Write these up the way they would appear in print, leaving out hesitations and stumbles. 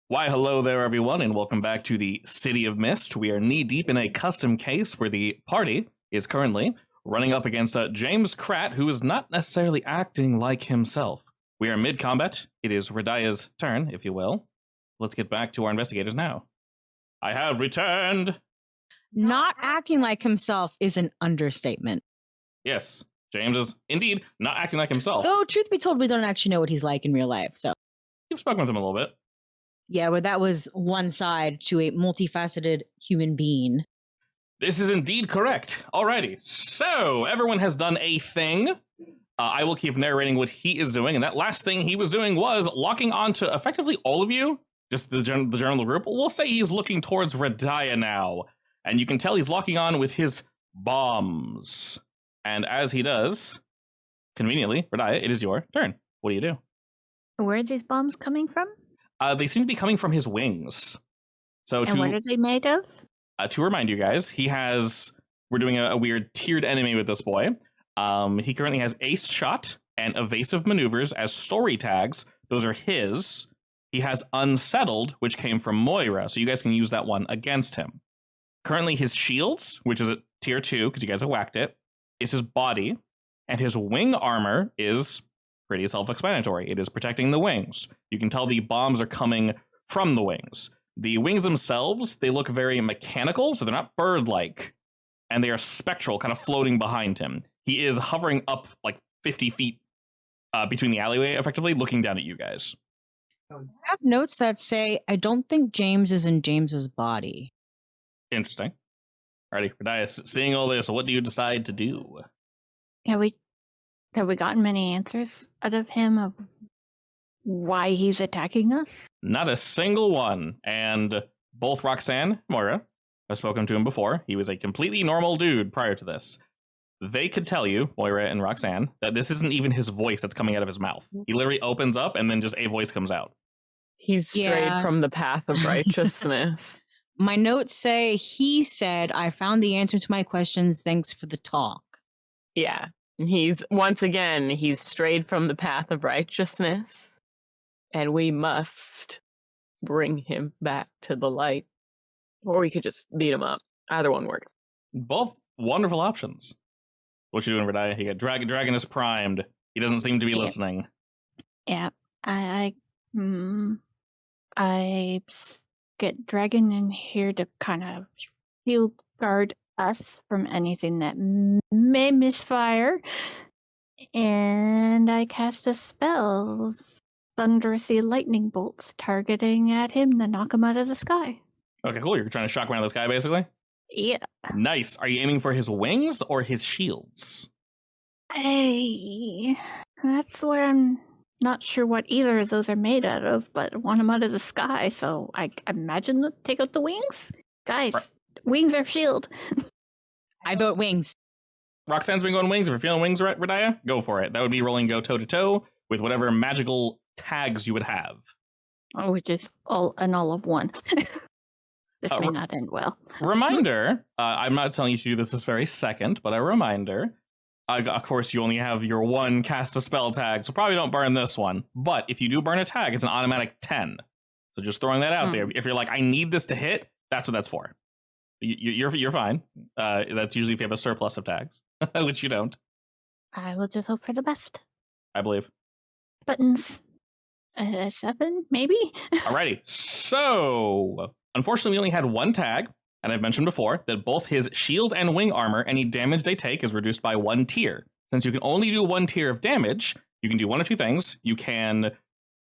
Why, hello there, everyone, and welcome back to the City of Mist. We are knee-deep in a custom case where the party is currently running up against James Kratt, who is not necessarily acting like himself. We are mid-combat. It is Radaya's turn, if you will. Let's get back to our investigators now. I have returned! Not acting like himself is an understatement. Yes, James is indeed not acting like himself. Though, truth be told, we don't actually know what he's like in real life, so. You've spoken with him a little bit. Yeah, but that was one side to a multifaceted human being. This is indeed correct. Alrighty, so everyone has done a thing. I will keep narrating what he is doing, and that last thing he was doing was locking onto effectively all of you, just the general group. We'll say he's looking towards Radaya now, and you can tell he's locking on with his bombs. And as he does, conveniently, Radaya, it is your turn. What do you do? Where are these bombs coming from? They seem to be coming from his wings. So And what are they made of? To remind you guys, we're doing a weird tiered enemy with this boy. He currently has Ace Shot and Evasive Maneuvers as story tags. Those are his. He has Unsettled, which came from Moira, so you guys can use that one against him. Currently, his shields, which is at tier 2, because you guys have whacked it, is his body, and his wing armor is pretty self-explanatory. It is protecting the wings. You can tell the bombs are coming from the wings. The wings themselves, they look very mechanical, so they're not bird-like, and they are spectral, kind of floating behind him. He is hovering up like 50 feet between the alleyway, effectively, looking down at you guys. I have notes that say, I don't think James is in James's body. Interesting. Alrighty, Radius, seeing all this, what do you decide to do? Have we gotten many answers out of him of why he's attacking us? Not a single one. And both Roxanne and Moira, I've spoken to him before. He was a completely normal dude prior to this. They could tell you, Moira and Roxanne, that this isn't even his voice that's coming out of his mouth. He literally opens up and then just a voice comes out. He's strayed from the path of righteousness. My notes say, he said, I found the answer to my questions, thanks for the talk. Yeah. He's strayed from the path of righteousness, and we must bring him back to the light. Or we could just beat him up. Either one works. Both wonderful options. What you doing, Radaya? You got Dragon is primed. He doesn't seem to be listening. Yeah, I get Dragon in here to kind of shield guard us from anything that may misfire, and I cast a spell, thunderously lightning bolts, targeting at him to knock him out of the sky. Okay, cool. You're trying to shock him out of the sky, basically? Yeah. Nice. Are you aiming for his wings or his shields? Hey, that's where I'm not sure what either of those are made out of, but I want him out of the sky, so I imagine they'll take out the wings? Guys, wings are shield. I vote wings. Roxanne's been going wings. If you're feeling wings, Radaya, go for it. That would be rolling go toe-to-toe with whatever magical tags you would have. Oh, which is all of one. This may not end well. Reminder, I'm not telling you to do this very second, but a reminder. Of course, you only have your one cast a spell tag, so probably don't burn this one. But if you do burn a tag, it's an automatic 10. So just throwing that out there. If you're like, I need this to hit, that's what that's for. You're fine. That's usually if you have a surplus of tags, which you don't. I will just hope for the best. I believe. Buttons. 7, maybe? Alrighty. So, unfortunately, we only had one tag, and I've mentioned before that both his shield and wing armor, any damage they take is reduced by 1 tier. Since you can only do 1 tier of damage, you can do one of two things. You can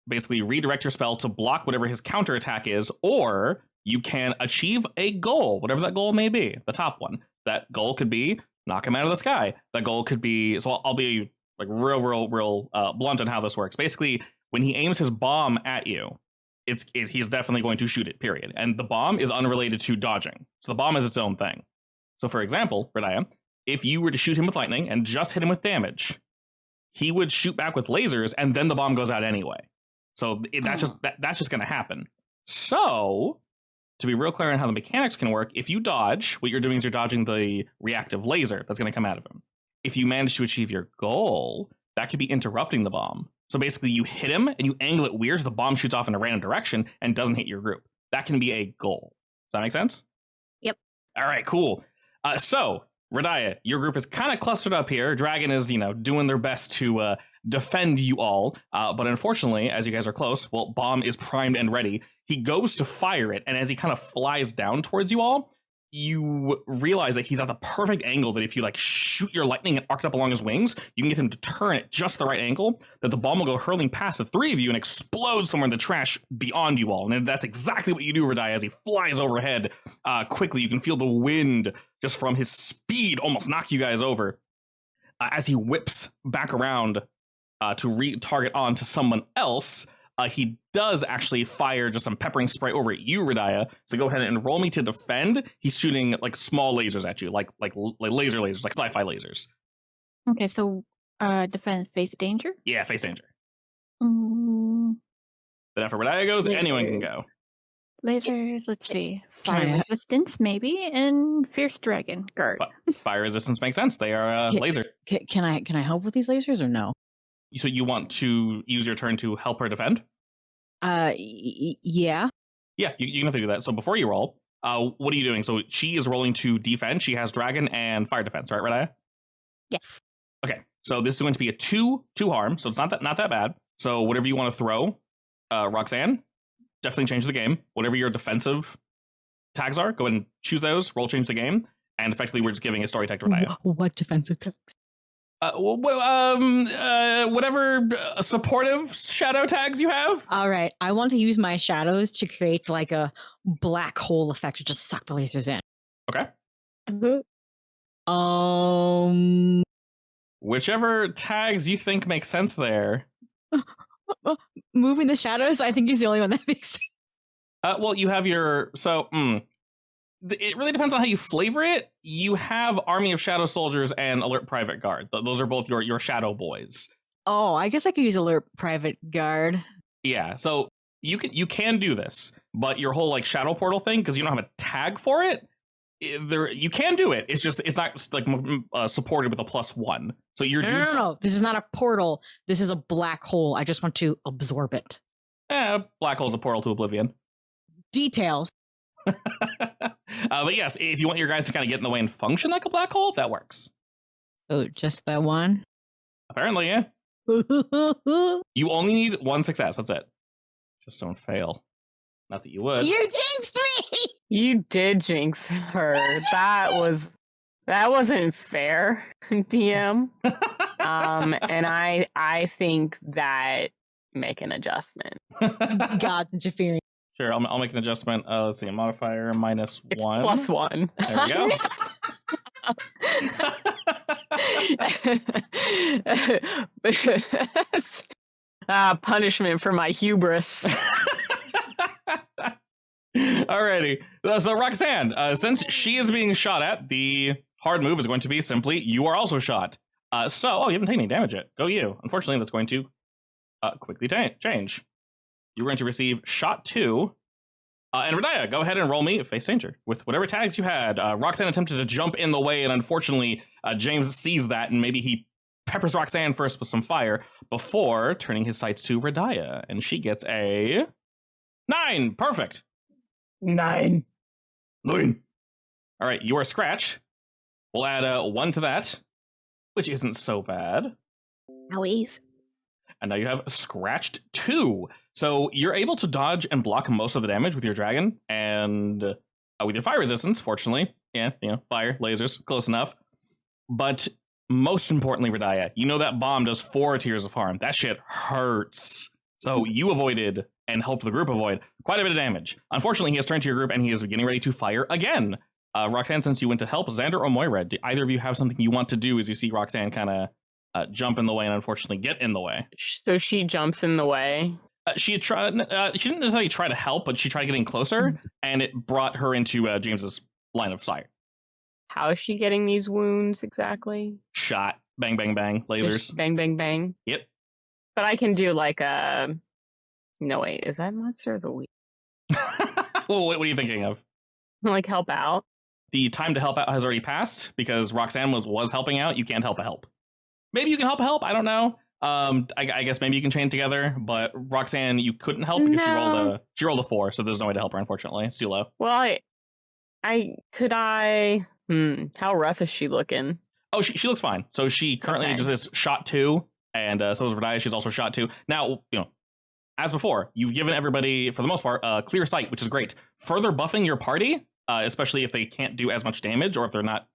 basically redirect your spell to block whatever his counterattack is, or you can achieve a goal, whatever that goal may be, the top one. That goal could be knock him out of the sky. That goal could be, so I'll be like real blunt on how this works. Basically, when he aims his bomb at you, he's definitely going to shoot it, period. And the bomb is unrelated to dodging. So the bomb is its own thing. So for example, Radaya, if you were to shoot him with lightning and just hit him with damage, he would shoot back with lasers and then the bomb goes out anyway. So that's just going to happen. So, to be real clear on how the mechanics can work, if you dodge, what you're doing is you're dodging the reactive laser that's going to come out of him. If you manage to achieve your goal, that could be interrupting the bomb. So basically, you hit him and you angle it weird so the bomb shoots off in a random direction and doesn't hit your group. That can be a goal. Does that make sense? Yep. All right, cool. So, Radiah, your group is kind of clustered up here. Dragon is, doing their best to defend you all. But unfortunately, as you guys are close, bomb is primed and ready. He goes to fire it, and as he kind of flies down towards you all, you realize that he's at the perfect angle that if you shoot your lightning and arc it up along his wings, you can get him to turn at just the right angle, that the bomb will go hurling past the three of you and explode somewhere in the trash beyond you all. And that's exactly what you do, Radiah, as he flies overhead quickly. You can feel the wind just from his speed almost knock you guys over. As he whips back around to re-target onto someone else, he does actually fire just some peppering spray over at you, Radiah. So go ahead and roll me to defend. He's shooting small lasers at you, like laser lasers, like sci-fi lasers. Okay, so defend face danger? Yeah, face danger. Mm, Then after Radiah goes, anyone can go. lasers, let's see. Can Fire I- resistance, maybe, and fierce dragon guard. Fire resistance makes sense. They are laser. Can I help with these lasers or no? So you want to use your turn to help her defend? Yeah. Yeah, you can have to do that. So before you roll, what are you doing? So she is rolling to defend. She has dragon and fire defense, right, Radiah? Yes. Okay, so this is going to be a 2 harm, so it's not that bad. So whatever you want to throw, Roxanne, definitely change the game. Whatever your defensive tags are, go ahead and choose those, roll change the game, and effectively we're just giving a story tag to Radiah. What defensive tags? Whatever supportive shadow tags you have. All right, I want to use my shadows to create a black hole effect to just suck the lasers in. Okay. Whichever tags you think make sense there. Moving the shadows, I think, is the only one that makes sense. Well, you have your it really depends on how you flavor it. You have Army of Shadow Soldiers and Alert Private Guard. Those are both your shadow boys. Oh, I guess I could use Alert Private Guard. Yeah, so you can do this, but your whole shadow portal thing, because you don't have a tag for it, you can do it. It's not supported with a +1. So you're No. This is not a portal. This is a black hole. I just want to absorb it. Black hole's a portal to oblivion. Details. But yes, if you want your guys to kind of get in the way and function like a black hole, that works. So just that one. Apparently, yeah. You only need 1 success. That's it. Just don't fail. Not that you would. You jinxed me. You did jinx her. That wasn't fair, DM. And I think that make an adjustment. God's interfering. Sure, I'll make an adjustment. Let's see, a modifier -1. It's +1. There we go. Punishment for my hubris. Alrighty. So Roxanne, since she is being shot at, the hard move is going to be simply you are also shot. You haven't taken any damage yet. Go you. Unfortunately, that's going to quickly change. You're going to receive shot 2. And Radiah, go ahead and roll me face danger with whatever tags you had. Roxanne attempted to jump in the way, and unfortunately, James sees that, and maybe he peppers Roxanne first with some fire before turning his sights to Radiah, and she gets a 9. Perfect. 9. All right, you are scratch. We'll add 1 to that, which isn't so bad. Owies. And now you have scratched 2. So you're able to dodge and block most of the damage with your dragon and with your fire resistance, fortunately. Yeah, fire, lasers, close enough. But most importantly, Radiah, you know that bomb does 4 tiers of harm. That shit hurts. So you avoided and helped the group avoid quite a bit of damage. Unfortunately, he has turned to your group and he is getting ready to fire again. Roxanne, since you went to help, Xander or Moira, do either of you have something you want to do as you see Roxanne kind of jump in the way and unfortunately get in the way? So she jumps in the way. She didn't necessarily try to help, but she tried getting closer, and it brought her into James's line of sight. How is she getting these wounds exactly? Shot. Bang, bang, bang. Lasers. Just bang, bang, bang. Yep. But I can do no, wait, is that monster of the week? Well, what are you thinking of? Help out? The time to help out has already passed because Roxanne was helping out. You can't help a help. Maybe you can help a help. I don't know. I guess maybe you can chain together, but Roxanne, you couldn't help because No. she rolled a 4, so there's no way to help her, unfortunately. It's too low. Well, how rough is she looking? Oh, she looks fine. So she currently just is shot 2, and so is Verdaya. She's also shot 2. Now, as before, you've given everybody, for the most part, clear sight, which is great. Further buffing your party, especially if they can't do as much damage or if they're not,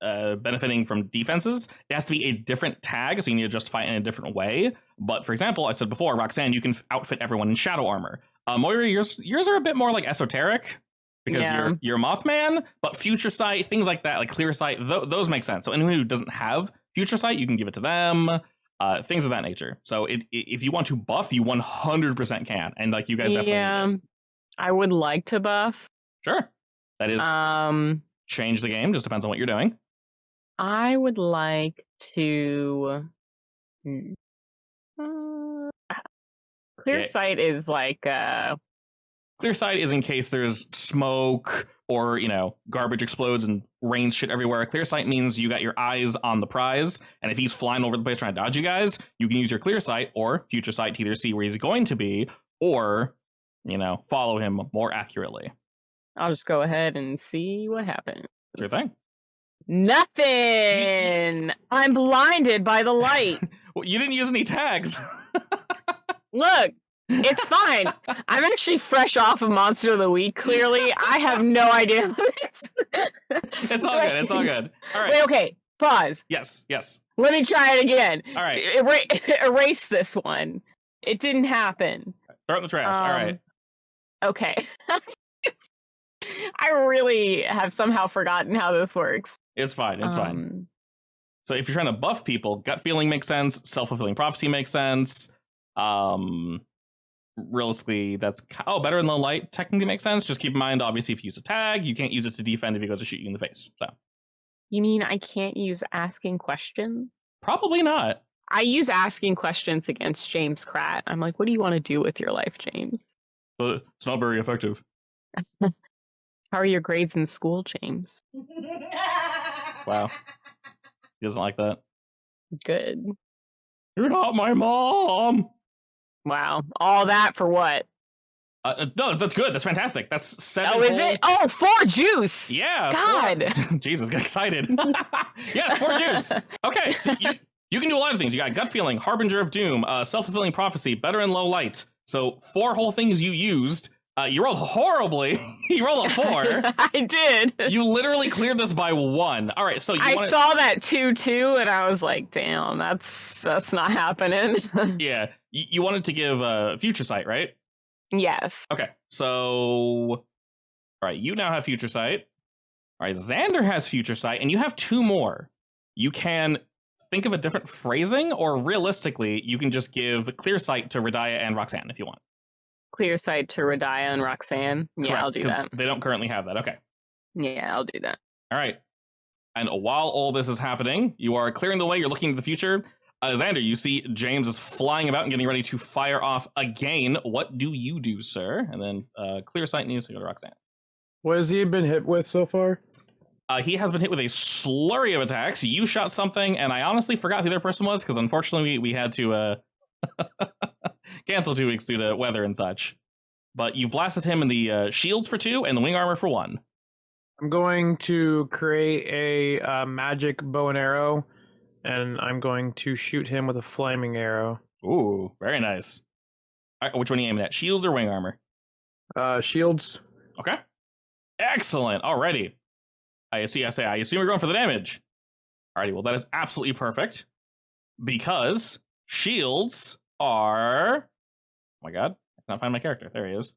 benefiting from defenses, it has to be a different tag, so you need to justify it in a different way. But for example, I said before, Roxanne, you can outfit everyone in shadow armor. Moira, yours are a bit more like esoteric because you're Mothman, but future sight, things like that, like clear sight, those make sense. So anyone who doesn't have future sight, you can give it to them. Things of that nature. So if you want to buff, you 100% can, and like you guys definitely. Yeah, I would like to buff. Sure, that is change the game. Just depends on what you're doing. I would like to. Clear sight is like. Clear sight is in case there's smoke or, garbage explodes and rains shit everywhere. Clear sight means you got your eyes on the prize, and if he's flying over the place trying to dodge you guys, you can use your clear sight or future sight to either see where he's going to be or, follow him more accurately. I'll just go ahead and see what happens. Sure thing. Nothing! I'm blinded by the light. Well, you didn't use any tags. Look! It's fine. I'm actually fresh off of Monster of the Week, clearly. I have no idea what it is. It's all good. It's all good. All right. Wait, okay. Pause. Yes. Let me try it again. All right. Erase this one. It didn't happen. Throw it in the trash. All right. Okay. I really have somehow forgotten how this works. It's fine. It's fine. So if you're trying to buff people, gut feeling makes sense. Self-fulfilling prophecy makes sense. Realistically, that's better than the light technically makes sense. Just keep in mind, obviously, if you use a tag, you can't use it to defend if he goes to shoot you in the face. So you mean I can't use asking questions? Probably not. I use asking questions against James Kratt. I'm like, what do you want to do with your life, James? But it's not very effective. How are your grades in school, James? Wow. He doesn't like that. Good. You're not my mom. Wow. All that for what? No, that's good. That's fantastic. That's 7. Oh, is it? Oh, 4 juice. Yeah. God. 4. Jesus, get excited. Yeah, 4 juice. Okay, so you can do a lot of things. You got gut feeling, harbinger of doom, self-fulfilling prophecy, better in low light. So 4 whole things you used. You rolled horribly. You rolled a 4. I did. You literally cleared this by 1. All right, so I saw that 2-2, and I was like, "Damn, that's not happening." Yeah, you wanted to give future sight, right? Yes. Okay, so all right, you now have future sight. All right, Xander has future sight, and you have 2 more. You can think of a different phrasing, or realistically, you can just give clear sight to Redaya and Roxanne if you want. Clear sight to Redaya and Roxanne. Yeah, Correct, I'll do that. They don't currently have that. Okay. Yeah, I'll do that. All right. And while all this is happening, you are clearing the way. You're looking to the future. Xander, you see James is flying about and getting ready to fire off again. What do you do, sir? And then clear sight needs to go to Roxanne. What has he been hit with so far? He has been hit with a slurry of attacks. You shot something, and I honestly forgot who their person was because unfortunately we had to cancel 2 weeks due to weather and such. But you've blasted him in the shields for 2 and the wing armor for 1. I'm going to create a magic bow and arrow, and I'm going to shoot him with a flaming arrow. Ooh, very nice. All right, which one are you aiming at? Shields or wing armor? Shields. Okay. Excellent. Alrighty. I assume you're going for the damage. Alrighty, well that is absolutely perfect. Because shields are... Oh my god, I cannot find my character. There he is.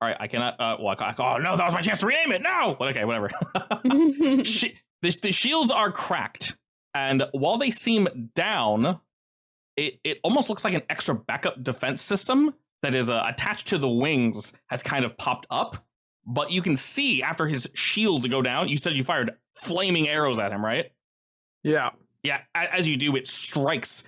Alright, I cannot... oh no, that was my chance to rename it! No! But okay, whatever. The shields are cracked. And while they seem down, it almost looks like an extra backup defense system that is attached to the wings has kind of popped up. But you can see after his shields go down, you said you fired flaming arrows at him, right? Yeah. Yeah, as you do, it strikes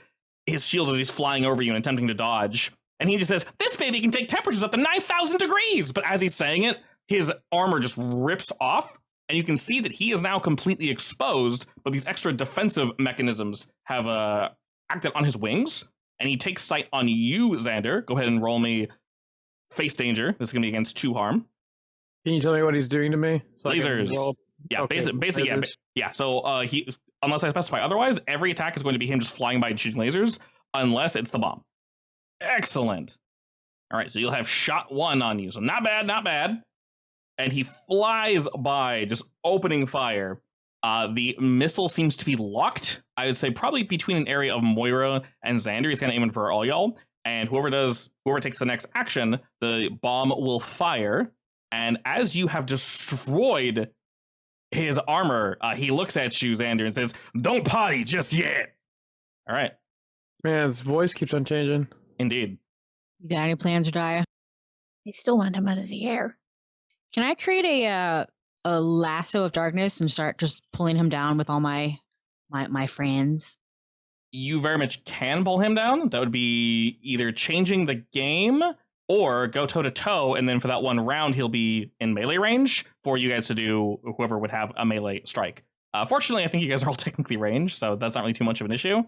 his shields as he's flying over you and attempting to dodge. And he just says, this baby can take temperatures up to 9,000 degrees. But as he's saying it, his armor just rips off. And you can see that he is now completely exposed. But these extra defensive mechanisms have acted on his wings, and he takes sight on you, Xander. Go ahead and roll me face danger. This is going to be against 2 harm. Can you tell me what he's doing to me? So Lasers. Yeah, Okay, basically, lasers. yeah. So he, unless I specify otherwise, every attack is going to be him just flying by and shooting lasers, unless it's the bomb. Excellent. All right, so you'll have shot 1 on you. So not bad, not bad. And he flies by, just opening fire. The missile seems to be locked. I would say probably between an area of Moira and Xander. He's kind of aiming for all y'all. And whoever takes the next action, the bomb will fire. And as you have destroyed his armor, he looks at you, Xander, and says, "Don't potty just yet." All right. Man, his voice keeps on changing. Indeed. You got any plans, Radiah? I still want him out of the air. Can I create a lasso of darkness and start just pulling him down with all my friends? You very much can pull him down. That would be either changing the game or go toe-to-toe, and then for that 1 round, he'll be in melee range for you guys to do, whoever would have a melee strike. Fortunately, I think you guys are all technically ranged, so that's not really too much of an issue.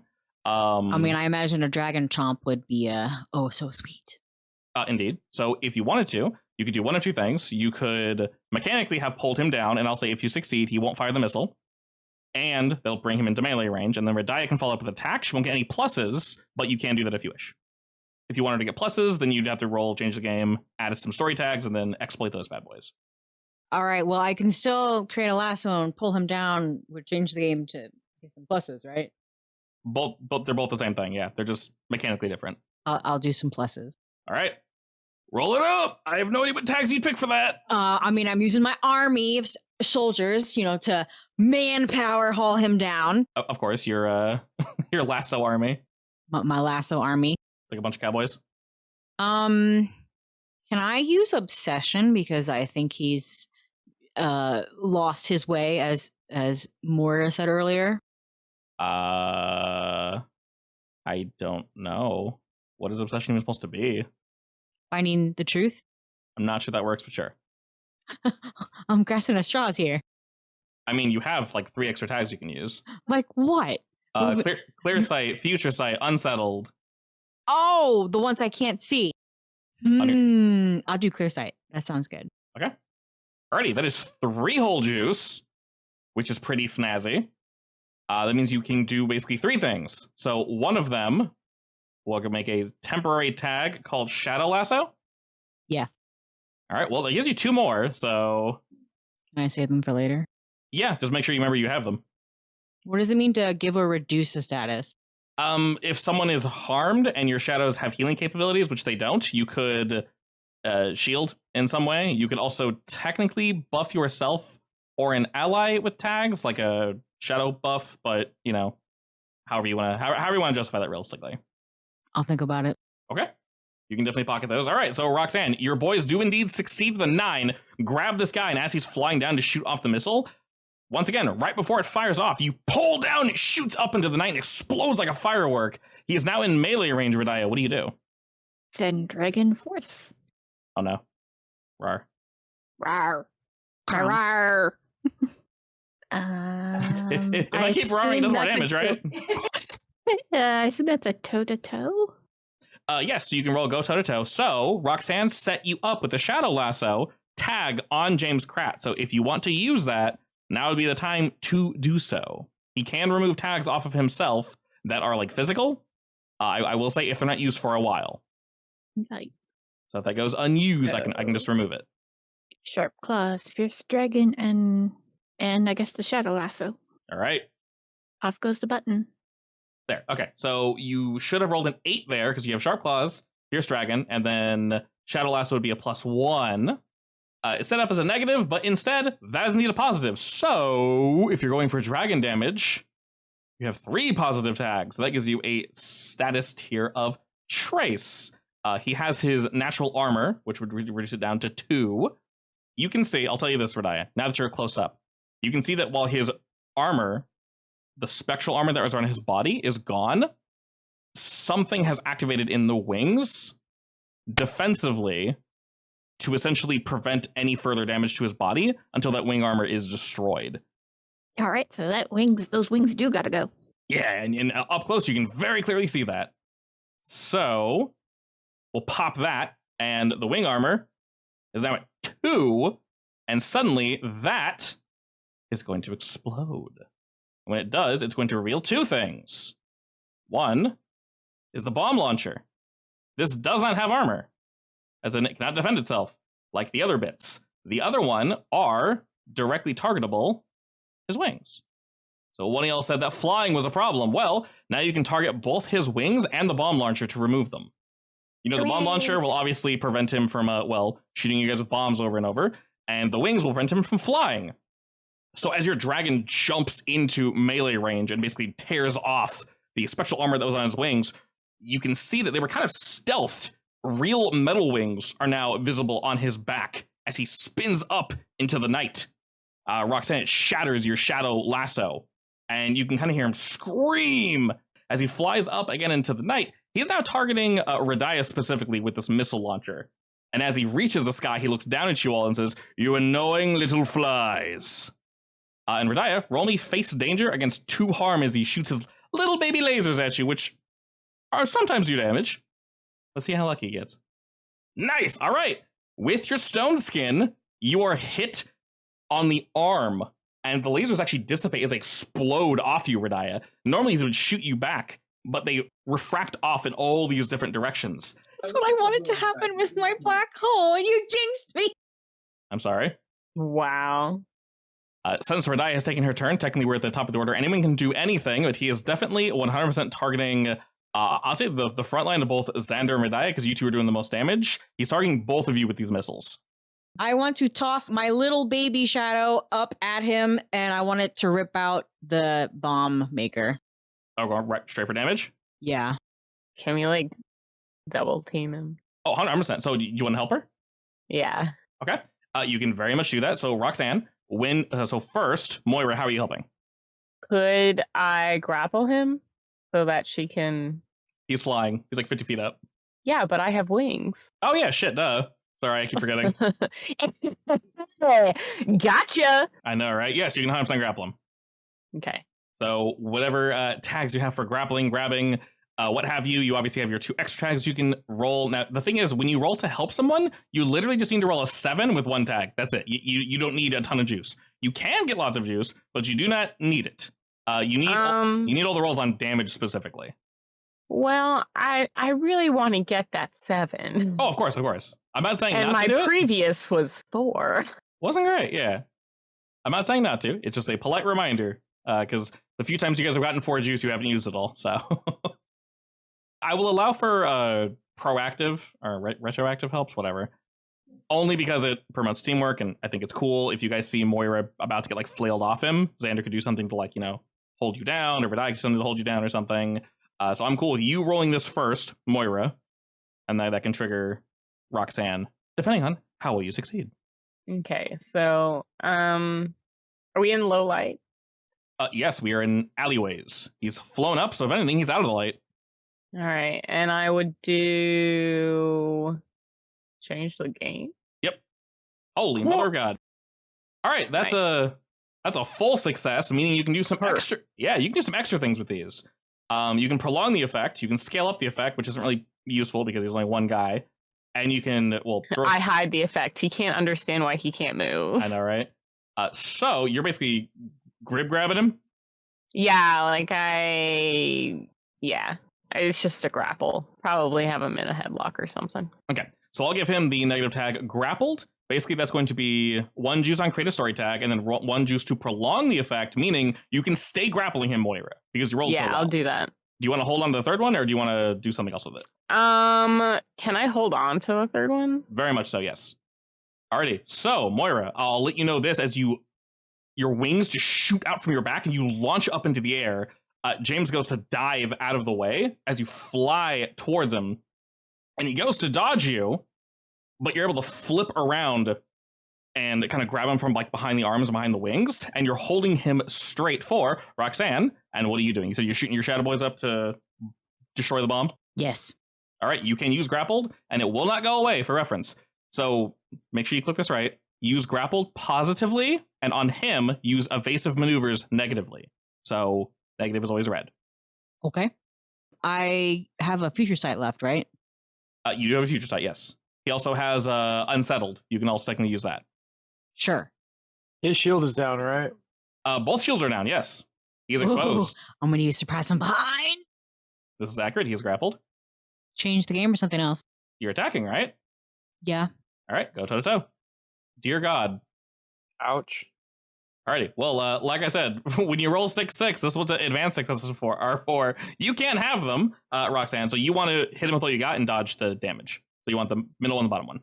I mean, I imagine a dragon chomp would be oh so sweet. Indeed. So if you wanted to, you could do one of 2 things. You could mechanically have pulled him down, and I'll say if you succeed, he won't fire the missile, and they'll bring him into melee range, and then Radiah can follow up with attack. She won't get any pluses, but you can do that if you wish. If you wanted to get pluses, then you'd have to roll, change the game, add some story tags, and then exploit those bad boys. All right, well, I can still create a lasso and pull him down. We'll change the game to get some pluses, right? They're both the same thing, yeah. They're just mechanically different. I'll do some pluses. All right. Roll it up! I have no idea what tags you'd pick for that. I mean, I'm using my army of soldiers, to manpower haul him down. Of course, your lasso army. My lasso army. It's like a bunch of cowboys. Can I use obsession because I think he's lost his way, as Moira said earlier? I don't know. What is obsession even supposed to be? Finding the truth? I'm not sure that works, but sure. I'm grasping at straws here. I mean, you have like 3 extra tags you can use. Like what? Clear sight, future sight, unsettled. Oh, the ones I can't see. I'll do clear sight. That sounds good. Okay. Alrighty, that is 3 whole juice, which is pretty snazzy. That means you can do basically 3 things. So one of them, we'll make a temporary tag called Shadow Lasso. Yeah. All right, well, that gives you 2 more, so... Can I save them for later? Yeah, just make sure you remember you have them. What does it mean to give or reduce a status? If someone is harmed and your shadows have healing capabilities, which they don't, you could shield in some way. You could also technically buff yourself or an ally with tags, like a shadow buff, but, however you want to justify that realistically. I'll think about it. Okay. You can definitely pocket those. All right, so Roxanne, your boys do indeed succeed with a 9. Grab this guy, and as he's flying down to shoot off the missile, once again, right before it fires off, you pull down, it shoots up into the night, and explodes like a firework. He is now in melee range, Radiah. What do you do? Send Dragon Force. Oh, no. Rar. Rawr. Rawr. If I keep roaring, it does more damage, right? I assume that's a toe-to-toe? Yes, so you can roll go toe-to-toe. So, Roxanne set you up with the Shadow Lasso tag on James Kratt. So if you want to use that, now would be the time to do so. He can remove tags off of himself that are, like, physical. I will say if they're not used for a while. Like, So if that goes unused, I can just remove it. Sharp Claws, Fierce Dragon, and I guess the Shadow Lasso. All right. Off goes the button. There. Okay. So you should have rolled an 8 there because you have Sharp Claws, Fierce Dragon, and then Shadow Lasso would be a +1. It's set up as a negative, but instead, that is indeed a positive. So if you're going for dragon damage, you have 3 positive tags. So that gives you a status tier of Trace. He has his natural armor, which would reduce it down to 2. You can see, I'll tell you this, Radiah, now that you're close up, you can see that while his armor, the spectral armor that was on his body, is gone, something has activated in the wings defensively to essentially prevent any further damage to his body until that wing armor is destroyed. All right, so those wings do gotta go. Yeah, and up close you can very clearly see that. So we'll pop that, and the wing armor is now at 2, and suddenly that is going to explode. When it does, it's going to reveal 2 things. One is the bomb launcher. This does not have armor, as in it cannot defend itself, like the other bits. The other one are directly targetable, his wings. So one of y'all said that flying was a problem. Well, now you can target both his wings and the bomb launcher to remove them. You know, the bomb launcher will obviously prevent him from, shooting you guys with bombs over and over, and the wings will prevent him from flying. So as your dragon jumps into melee range and basically tears off the special armor that was on his wings, you can see that they were kind of stealthed. Real metal wings are now visible on his back as he spins up into the night. Roxanne, it shatters your shadow lasso, and you can kind of hear him scream as he flies up again into the night. He's now targeting Radiah specifically with this missile launcher. And as he reaches the sky, he looks down at you all and says, "You annoying little flies." And Radiah, roll me face danger against 2 harm as he shoots his little baby lasers at you, which are sometimes do damage. Let's see how lucky he gets. Nice! All right. With your stone skin, you are hit on the arm, and the lasers actually dissipate as they explode off you, Radiah. Normally these would shoot you back, but they refract off in all these different directions. That's what I wanted to happen with my black hole, and you jinxed me. I'm sorry. Wow. Since Radiah has taken her turn, technically we're at the top of the order. Anyone can do anything, but he is definitely 100% targeting, I'll say the front line of both Xander and Radiah, because you two are doing the most damage. He's targeting both of you with these missiles. I want to toss my little baby shadow up at him, and I want it to rip out the bomb maker. Oh, going right straight for damage? Yeah. Can we, double team him? Oh, 100%. So do you want to help her? Yeah. Okay. You can very much do that. So Roxanne, so first, Moira, how are you helping? Could I grapple him so that she can... He's flying. He's like 50 feet up. Yeah, but I have wings. Oh yeah, shit, duh. Sorry, I keep forgetting. Gotcha! I know, right? Yes, you can 100% grapple him. Okay. So whatever tags you have for grappling, grabbing, what have you, you obviously have your 2 extra tags you can roll. Now, the thing is, when you roll to help someone, you literally just need to roll a 7 with 1 tag. That's it. You don't need a ton of juice. You can get lots of juice, but you do not need it. You need all the rolls on damage specifically. Well, I really want to get that 7. Oh, of course. I'm not saying and not to do it. And my previous was 4. Wasn't great, yeah. I'm not saying not to. It's just a polite reminder, because the few times you guys have gotten 4 juice, you haven't used it all, so... I will allow for proactive or retroactive helps, whatever. Only because it promotes teamwork, and I think it's cool if you guys see Moira about to get flailed off him, Xander could do something to hold you down, or Radiah could do something to hold you down or something. So I'm cool with you rolling this first, Moira, and that can trigger Roxanne, depending on how well you succeed. Okay, so are we in low light? Yes, we are in alleyways. He's flown up, so if anything, he's out of the light. All right, and I would do change the game. Yep. Holy mother of God! All right, that's a full success, meaning you can do some extra. Yeah, you can do some extra things with these. You can prolong the effect. You can scale up the effect, which isn't really useful because he's only one guy, and you can I hide the effect. He can't understand why he can't move. I know, right? So you're basically grabbing him. Yeah, it's just a grapple. Probably have him in a headlock or something. Okay, so I'll give him the negative tag grappled. Basically, that's going to be 1 juice on create a story tag, and then 1 juice to prolong the effect, meaning you can stay grappling him, Moira, because you rolled so well. Yeah, I'll do that. Do you want to hold on to the third one, or do you want to do something else with it? Can I hold on to the third one? Very much so, yes. Alrighty, so Moira, I'll let you know this as your wings just shoot out from your back and you launch up into the air. James goes to dive out of the way as you fly towards him, and he goes to dodge you, but you're able to flip around and kind of grab him from behind the arms and behind the wings, and you're holding him straight for Roxanne. And what are you doing? So you're shooting your shadow boys up to destroy the bomb? Yes. All right, you can use grappled, and it will not go away for reference. So make sure you click this right. Use grappled positively, and on him, use evasive maneuvers negatively. So negative is always red. Okay. I have a future sight left, right? You do have a future sight, yes. He also has unsettled. You can also technically use that. Sure. His shield is down, right? Both shields are down, yes. He's Ooh, exposed. I'm gonna use surprise from behind. This is accurate. He's grappled. Change the game or something else. You're attacking, right? Yeah. All right, go toe to toe. Dear God. Ouch. Alrighty. Well, like I said, when you roll 6-6, this is what the advanced successes are for. You can't have them, Roxanne. So you want to hit him with what you got and dodge the damage. So you want the middle and the bottom one.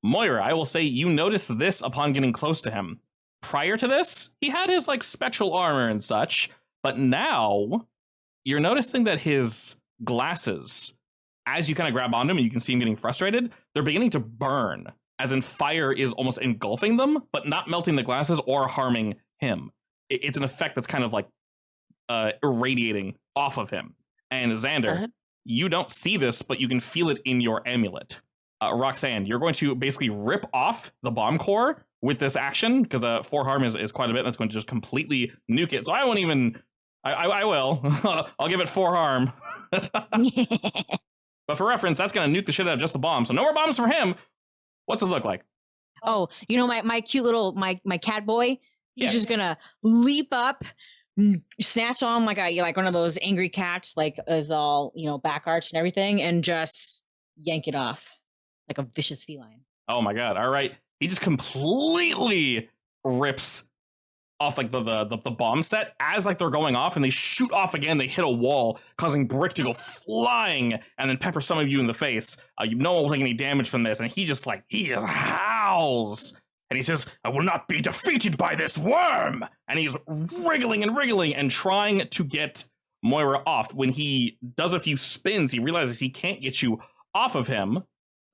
Moira, I will say you notice this upon getting close to him. Prior to this, he had his like spectral armor and such, but now you're noticing that his glasses, as you kind of grab onto him and you can see him getting frustrated, they're beginning to burn. As in fire is almost engulfing them, but not melting the glasses or harming him. It's an effect that's kind of like irradiating off of him. And Xander, you don't see this, but you can feel it in your amulet. Roxanne, you're going to basically rip off the bomb core with this action, because 4 harm is quite a bit, and that's going to just completely nuke it. So I won't even... I will. I'll give it 4 harm. But for reference, that's going to nuke the shit out of just the bomb. So no more bombs for him. What's this look like? Oh, you know my cute little my cat boy. He's Yeah. just gonna leap up, snatch on like one of those angry cats, like is all back arched and everything, and just yank it off like a vicious feline. Oh my God. All right. He just completely rips off like the bomb set as like they're going off, and they shoot off again. They hit a wall, causing brick to go flying and then pepper some of you in the face. No one will take any damage from this, and he just howls and he says, "I will not be defeated by this worm." And he's wriggling and trying to get Moira off. When he does a few spins, he realizes he can't get you off of him,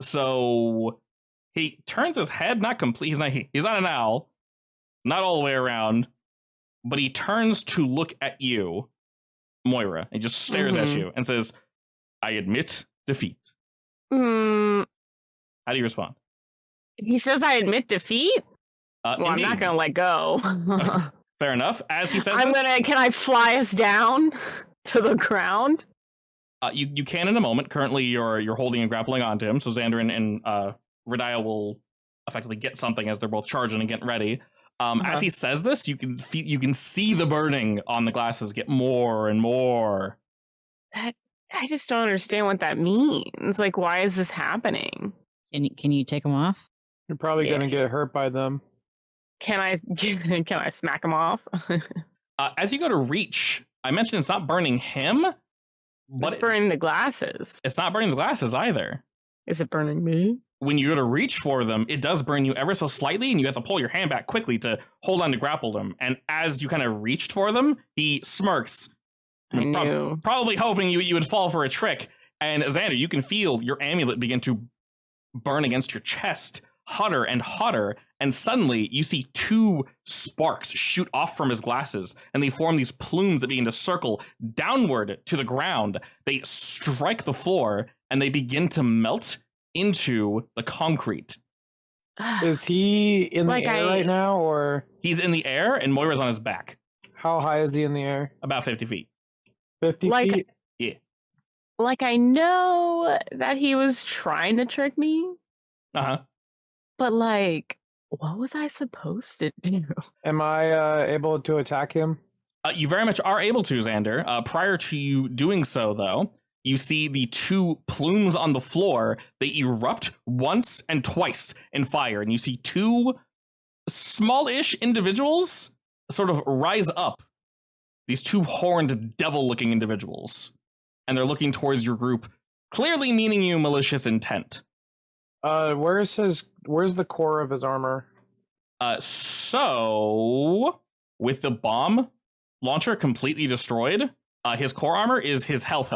so he turns his head, not complete. He's not an owl. Not all the way around, but he turns to look at you, Moira, and just stares at you and says, "I admit defeat." How do you respond? He says, "I admit defeat." Well, I'm not gonna let go. Fair enough. As he says, Can I fly us down to the ground? You can in a moment. Currently, you're holding and grappling onto him, so Xander and Radiah will effectively get something as they're both charging and getting ready. As he says this, you can see the burning on the glasses get more and more. I just don't understand what that means. Like, why is this happening? Can you take them off? You're probably gonna get hurt by them. Can I smack them off? As you go to reach, I mentioned it's not burning him, but it's burning the glasses. It's not burning the glasses either. Is it burning me? When you go to reach for them, it does burn you ever so slightly, and you have to pull your hand back quickly to hold on to grapple them. And as you kind of reached for them, he smirks, probably hoping you would fall for a trick. And Xander, you can feel your amulet begin to burn against your chest, hotter and hotter. And suddenly, you see 2 sparks shoot off from his glasses, and they form these plumes that begin to circle downward to the ground. They strike the floor, and they begin to melt into the concrete. Is he in the air right now, or? He's in the air, and Moira's on his back. How high is he in the air? About 50 feet. 50 feet? Yeah. Like, I know that he was trying to trick me. Uh-huh. But, like, what was I supposed to do? Am I able to attack him? You very much are able to, Xander. Prior to you doing so, though, you see the 2 plumes on the floor. They erupt once and twice in fire, and you see 2 small-ish individuals sort of rise up. These 2 horned, devil-looking individuals. And they're looking towards your group, clearly meaning you malicious intent. Where's the core of his armor? So, with the bomb launcher completely destroyed, his core armor is his health.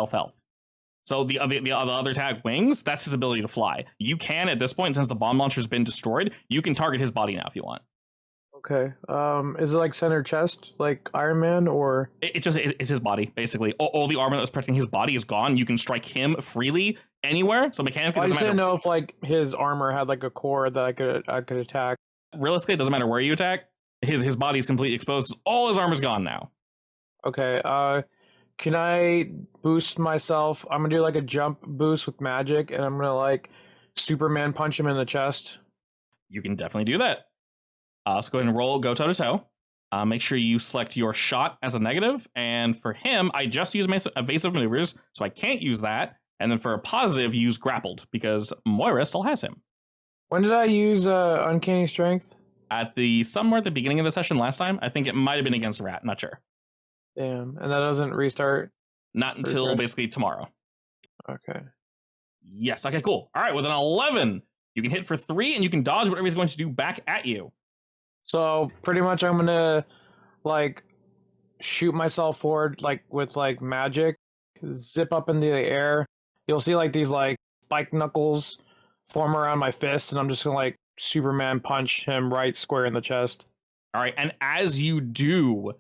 So the other tag, wings, that's his ability to fly. You can, at this point, since the bomb launcher's been destroyed, you can target his body now if you want. Okay. Is it like center chest, like Iron Man, or? It's his body, basically. All the armor that was protecting his body is gone. You can strike him freely anywhere. So mechanically, I just didn't know if like his armor had like a core that I could attack. Realistically, it doesn't matter where you attack. His body's completely exposed. All his armor's gone now. Okay. can I boost myself? I'm gonna do like a jump boost with magic, and I'm gonna like Superman punch him in the chest. You can definitely do that. So go ahead and roll, go toe to toe. Make sure you select your shot as a negative. And for him, I just use my evasive maneuvers, so I can't use that. And then for a positive, use grappled, because Moira still has him. When did I use Uncanny Strength? Somewhere at the beginning of the session last time. I think it might have been against Rat, not sure. Damn, and that doesn't restart? Not until Refresh? basically tomorrow. Okay. Yes, okay, cool. All right, with an 11, you can hit for 3, and you can dodge whatever he's going to do back at you. So pretty much I'm gonna like shoot myself forward like with like magic, zip up into the air. You'll see like these like spike knuckles form around my fist, and I'm just gonna like Superman punch him right square in the chest. All right, and as you do,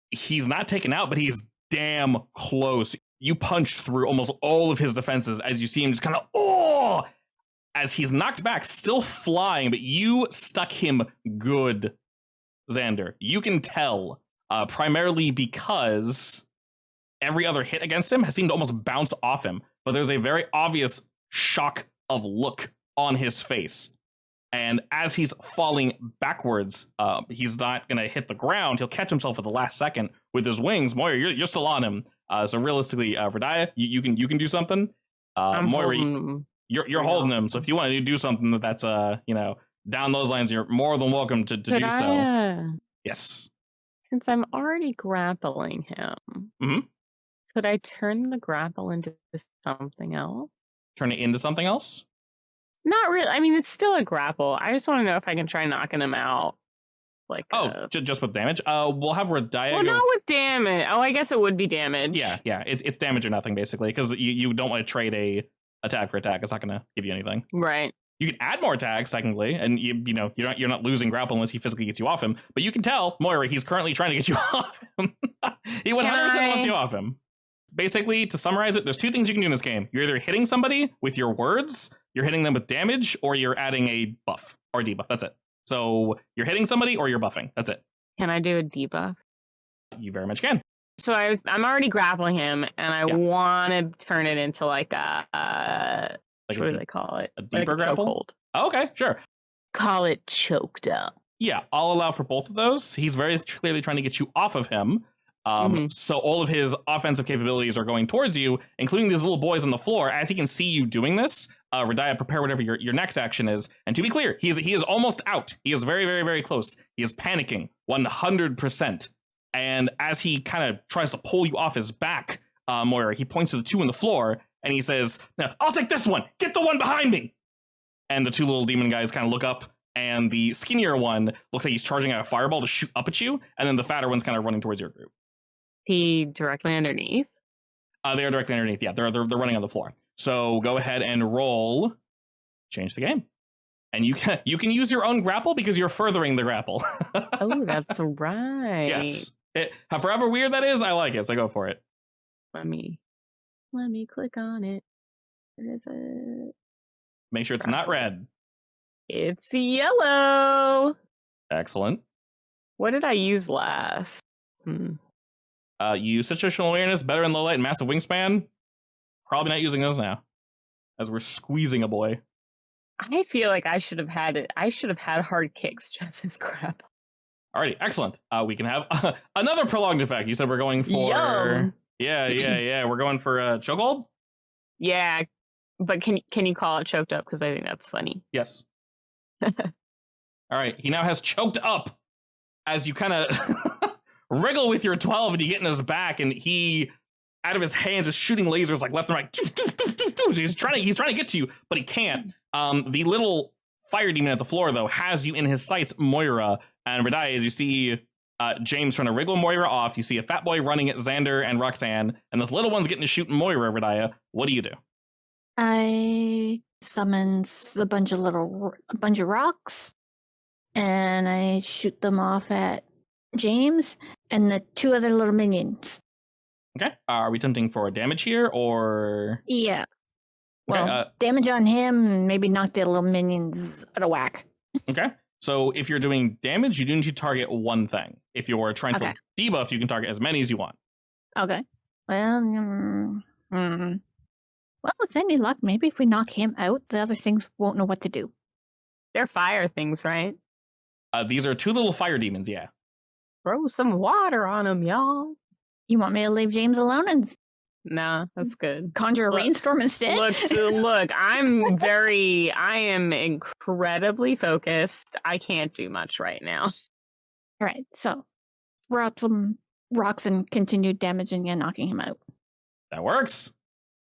he's not taken out, but he's damn close. You punch through almost all of his defenses as you see him just kind of, as he's knocked back, still flying, but you stuck him good, Xander. You can tell, primarily because every other hit against him has seemed to almost bounce off him, but there's a very obvious shock of look on his face. And as he's falling backwards, he's not going to hit the ground. He'll catch himself at the last second with his wings. Moira, you're still on him. So realistically, Radaya, you can do something. Moira, you're holding him. So if you want to do something that's down those lines, you're more than welcome to do so. Yes. Since I'm already grappling him, could I turn the grapple into something else? Turn it into something else? Not really. I mean, it's still a grapple. I just want to know if I can try knocking him out. Like, just with damage. We'll have Radaya. Well, not with damage. Oh, I guess it would be damage. Yeah. It's damage or nothing basically, because you don't want to trade a attack for attack. It's not going to give you anything. Right. You can add more attacks technically, and you're not losing grapple unless he physically gets you off him. But you can tell, Moira, he's currently trying to get you off him. He 100% wants you off him. Basically, to summarize it, there's 2 things you can do in this game. You're either hitting somebody with your words, you're hitting them with damage, or you're adding a buff or debuff. That's it. So you're hitting somebody or you're buffing. That's it. Can I do a debuff? You very much can. So I'm already grappling him, and I want to turn it into like a what do they call it? A deeper like grapple? chokehold. Oh, okay, sure. Call it choked up. Yeah, I'll allow for both of those. He's very clearly trying to get you off of him. So all of his offensive capabilities are going towards you, including these little boys on the floor. As he can see you doing this, Radaya, prepare whatever your next action is. And to be clear, he is almost out. He is very, very, very close. He is panicking 100%. And as he kind of tries to pull you off his back, Moira, he points to the 2 on the floor and he says, "No, I'll take this one. Get the one behind me." And the 2 little demon guys kind of look up, and the skinnier one looks like he's charging out a fireball to shoot up at you, and then the fatter one's kind of running towards your group. He directly underneath? They are directly underneath. Yeah, they're running on the floor. So go ahead and roll. Change the game, and you can use your own grapple because you're furthering the grapple. Oh, that's right. Yes. However weird that is, I like it. So go for it. Let me click on it. Where is it? Make sure it's not red. It's yellow. Excellent. What did I use last? You situational awareness, better in low light, and massive wingspan. Probably not using those now, as we're squeezing a boy. I feel like I should have had it. I should have had hard kicks just as crap. Alrighty, excellent. We can have another prolonged effect. You said we're going for Yum. Yeah. We're going for chokehold. Yeah, but can you call it choked up? Because I think that's funny. Yes. All right. He now has choked up as you kind of wriggle with your 12 and you get in his back, and he, out of his hands, is shooting lasers like left and right. He's trying to get to you, but he can't. The little fire demon at the floor, though, has you in his sights, Moira. And Radaya, as you see James trying to wriggle Moira off, you see a fat boy running at Xander and Roxanne, and this little one's getting to shoot Moira, Radaya. What do you do? I summons a bunch of rocks, and I shoot them off at James and the 2 other little minions. Okay. Are we attempting for damage here, or? Yeah. Okay, Well, damage on him, maybe knock the little minions out of whack. Okay. So if you're doing damage, you do need to target one thing. If you're trying for debuff, you can target as many as you want. Okay. Well, well, with any luck, maybe if we knock him out, the other things won't know what to do. They're fire things, right? These are 2 little fire demons, yeah. Throw some water on them, y'all. You want me to leave James alone and Nah, that's good. conjure a Look- rainstorm instead? Look, I am incredibly focused. I can't do much right now. All right, so throw up some rocks and continue damaging and knocking him out. That works.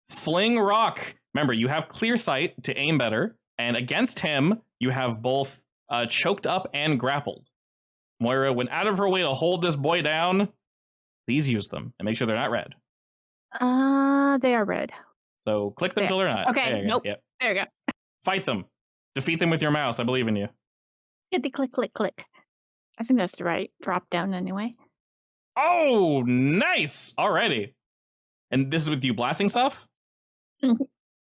Fling rock. Remember, you have clear sight to aim better, and against him, you have both choked up and grappled. Moira went out of her way to hold this boy down. Please use them and make sure they're not red. They are red. So click them There. till they're not. Okay, There you go. nope. Yep. There you go. Fight them. Defeat them with your mouse. I believe in you. Click, click, click, click. I think that's the right drop down anyway. Oh, nice. Alrighty. And this is with you blasting stuff? Mhm.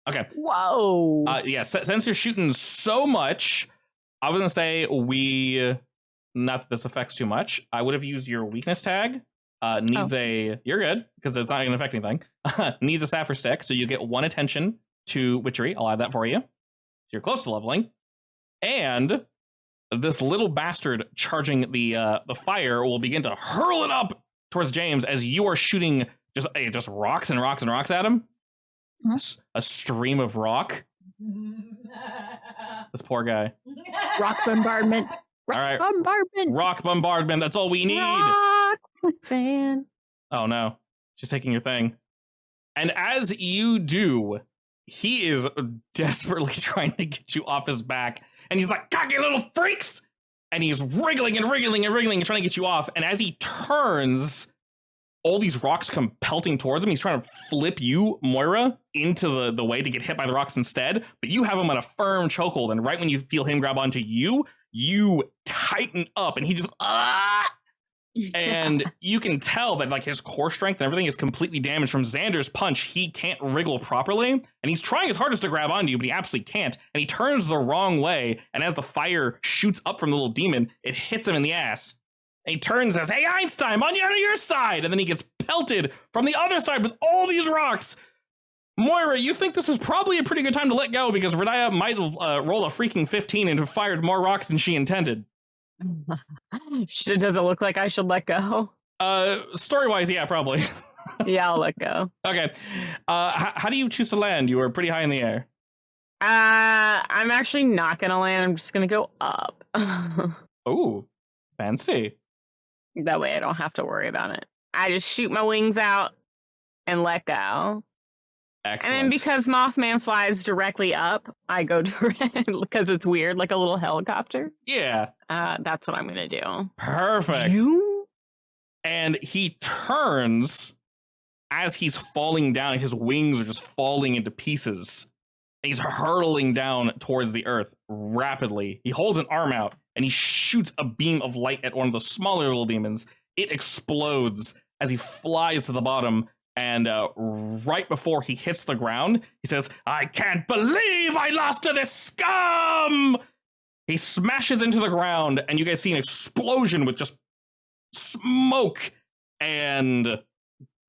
Okay. Whoa. Yeah, since you're shooting so much, I was going to say not that this affects too much. I would have used your weakness tag. Needs you're good, because it's not going to affect anything. Needs a sapphire stick, so you get 1 attention to witchery. I'll add that for you. So you're close to leveling. And this little bastard charging the fire will begin to hurl it up towards James as you are shooting just rocks and rocks and rocks at him. Mhm. A stream of rock. This poor guy. Rock bombardment. Rock All right. bombardment. Rock bombardment. That's all we need. Rock fan. Oh no. She's taking your thing. And as you do, he is desperately trying to get you off his back. And he's like, cocky little freaks! And he's wriggling and wriggling and wriggling and trying to get you off. And as he turns, all these rocks come pelting towards him. He's trying to flip you, Moira, into the way to get hit by the rocks instead. But you have him on a firm chokehold. And right when you feel him grab onto you, you tighten up. And he just, and you can tell that like his core strength and everything is completely damaged from Xander's punch. He can't wriggle properly, and he's trying his hardest to grab onto you, but he absolutely can't. And he turns the wrong way, and as the fire shoots up from the little demon, it hits him in the ass. And he turns and says, "Hey Einstein, I'm on your side!" And then he gets pelted from the other side with all these rocks. Moira, you think this is probably a pretty good time to let go, because Radia might have rolled a freaking 15 and have fired more rocks than she intended. Does it look like I should let go? Story-wise, yeah, probably. Yeah, I'll let go. Okay. How do you choose to land? You were pretty high in the air. I'm actually not gonna land. I'm just gonna go up. Ooh, fancy. That way I don't have to worry about it. I just shoot my wings out and let go. Excellent. And then because Mothman flies directly up, I go direct because it's weird, like a little helicopter. Yeah. That's what I'm gonna do. Perfect. You? And he turns as he's falling down. His wings are just falling into pieces. He's hurtling down towards the earth rapidly. He holds an arm out and he shoots a beam of light at one of the smaller little demons. It explodes as he flies to the bottom. And right before he hits the ground, he says, "I can't believe I lost to this scum!" He smashes into the ground, and you guys see an explosion with just smoke and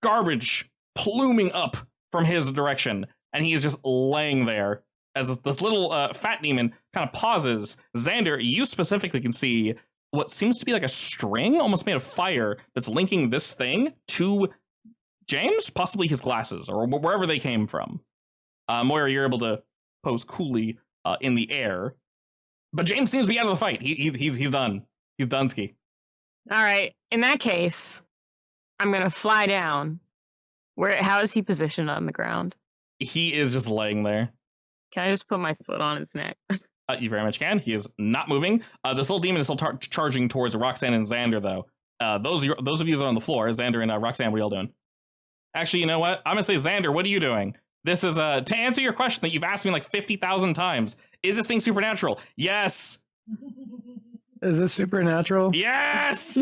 garbage pluming up from his direction. And he is just laying there as this little fat demon kind of pauses. Xander, you specifically can see what seems to be like a string almost made of fire that's linking this thing to James, possibly his glasses, or wherever they came from. Moira, you're able to pose coolly in the air. But James seems to be out of the fight. He's done. He's done-ski. All right. In that case, I'm gonna fly down. How is he positioned on the ground? He is just laying there. Can I just put my foot on his neck? You very much can. He is not moving. This little demon is still charging towards Roxanne and Xander, though. Those of you that are on the floor, Xander and Roxanne, what are y'all doing? Actually, you know what? I'm going to say, Xander, what are you doing? This is, to answer your question that you've asked me like 50,000 times. Is this thing supernatural? Yes. Is this supernatural? Yes!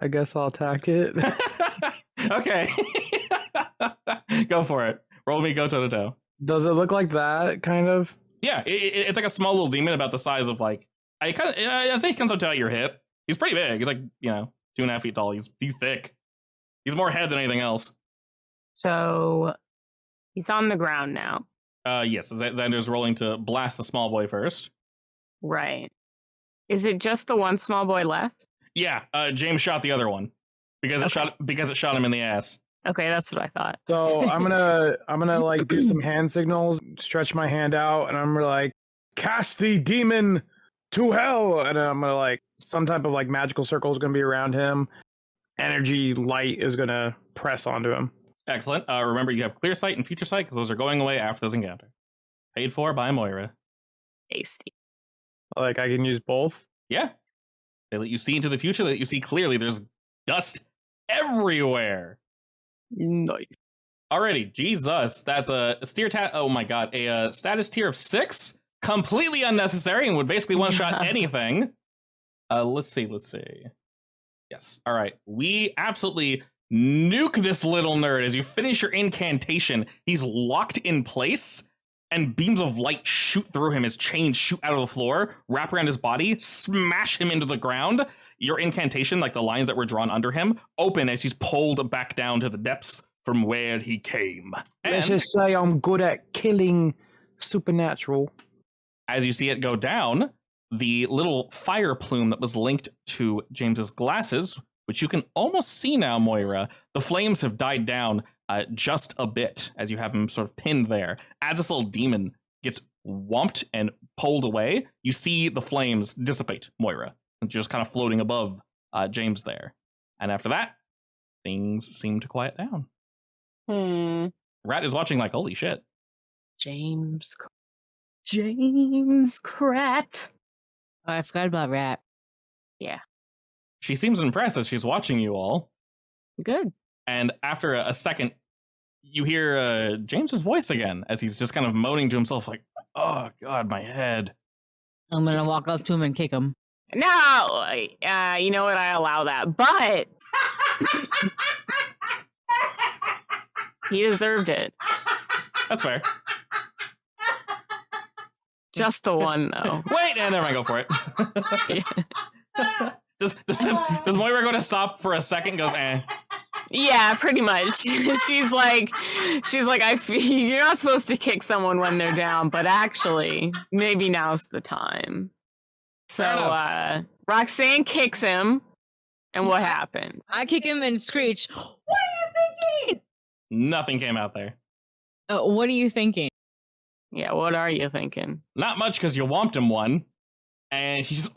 I guess I'll attack it. Okay. Go for it. Roll me, go toe-to-toe. Does it look like that, kind of? Yeah, it's like a small little demon about the size of like, I say he comes up to your hip. He's pretty big. He's like, 2.5 feet tall. He's thick. He's more head than anything else. So he's on the ground now. Yes, Xander's rolling to blast the small boy first. Right. Is it just the one small boy left? Yeah, James shot the other one because it shot him in the ass. Okay, that's what I thought. So I'm gonna like do some hand signals, stretch my hand out, and I'm gonna like cast the demon to hell, and I'm gonna like some type of like magical circle is gonna be around him. Energy light is gonna press onto him. Excellent. Remember, you have clear sight and future sight because those are going away after this encounter. Paid for by Moira. Tasty. Like I can use both. Yeah. They let you see into the future. They let you see clearly. There's dust everywhere. Nice. Alrighty, Jesus. That's a oh my god. A status tier of 6. Completely unnecessary and would basically one-shot anything. Let's see. Yes. All right. We absolutely nuke this little nerd. As you finish your incantation, he's locked in place, and beams of light shoot through him as chains shoot out of the floor, wrap around his body, smash him into the ground. Your incantation, like the lines that were drawn under him, open as he's pulled back down to the depths from where he came. Let's And just say I'm good at killing supernatural. as you see it go down, the little fire plume that was linked to James's glasses, which you can almost see now, Moira, the flames have died down just a bit as you have him sort of pinned there. As this little demon gets whomped and pulled away, you see the flames dissipate, Moira, and just kind of floating above James there. And after that, things seem to quiet down. Rat is watching like, holy shit. James Crat. Oh, I forgot about Rat. She seems impressed as she's watching you all. Good. And after a second, you hear James's voice again as he's just kind of moaning to himself like, oh god, my head. I'm gonna walk up to him and kick him. No, you know what? I allow that, but he deserved it. That's fair. Just the one, though. Wait, and never mind, go for it. Yeah. Does Moira go to stop for a second? Goes, eh. Yeah, pretty much. She's like, you're not supposed to kick someone when they're down, but actually, maybe now's the time. So, Roxanne kicks him, and what happened? I kick him and screech. What are you thinking? Nothing came out there. What are you thinking? Yeah, what are you thinking? Not much because you whomped him one, and he's just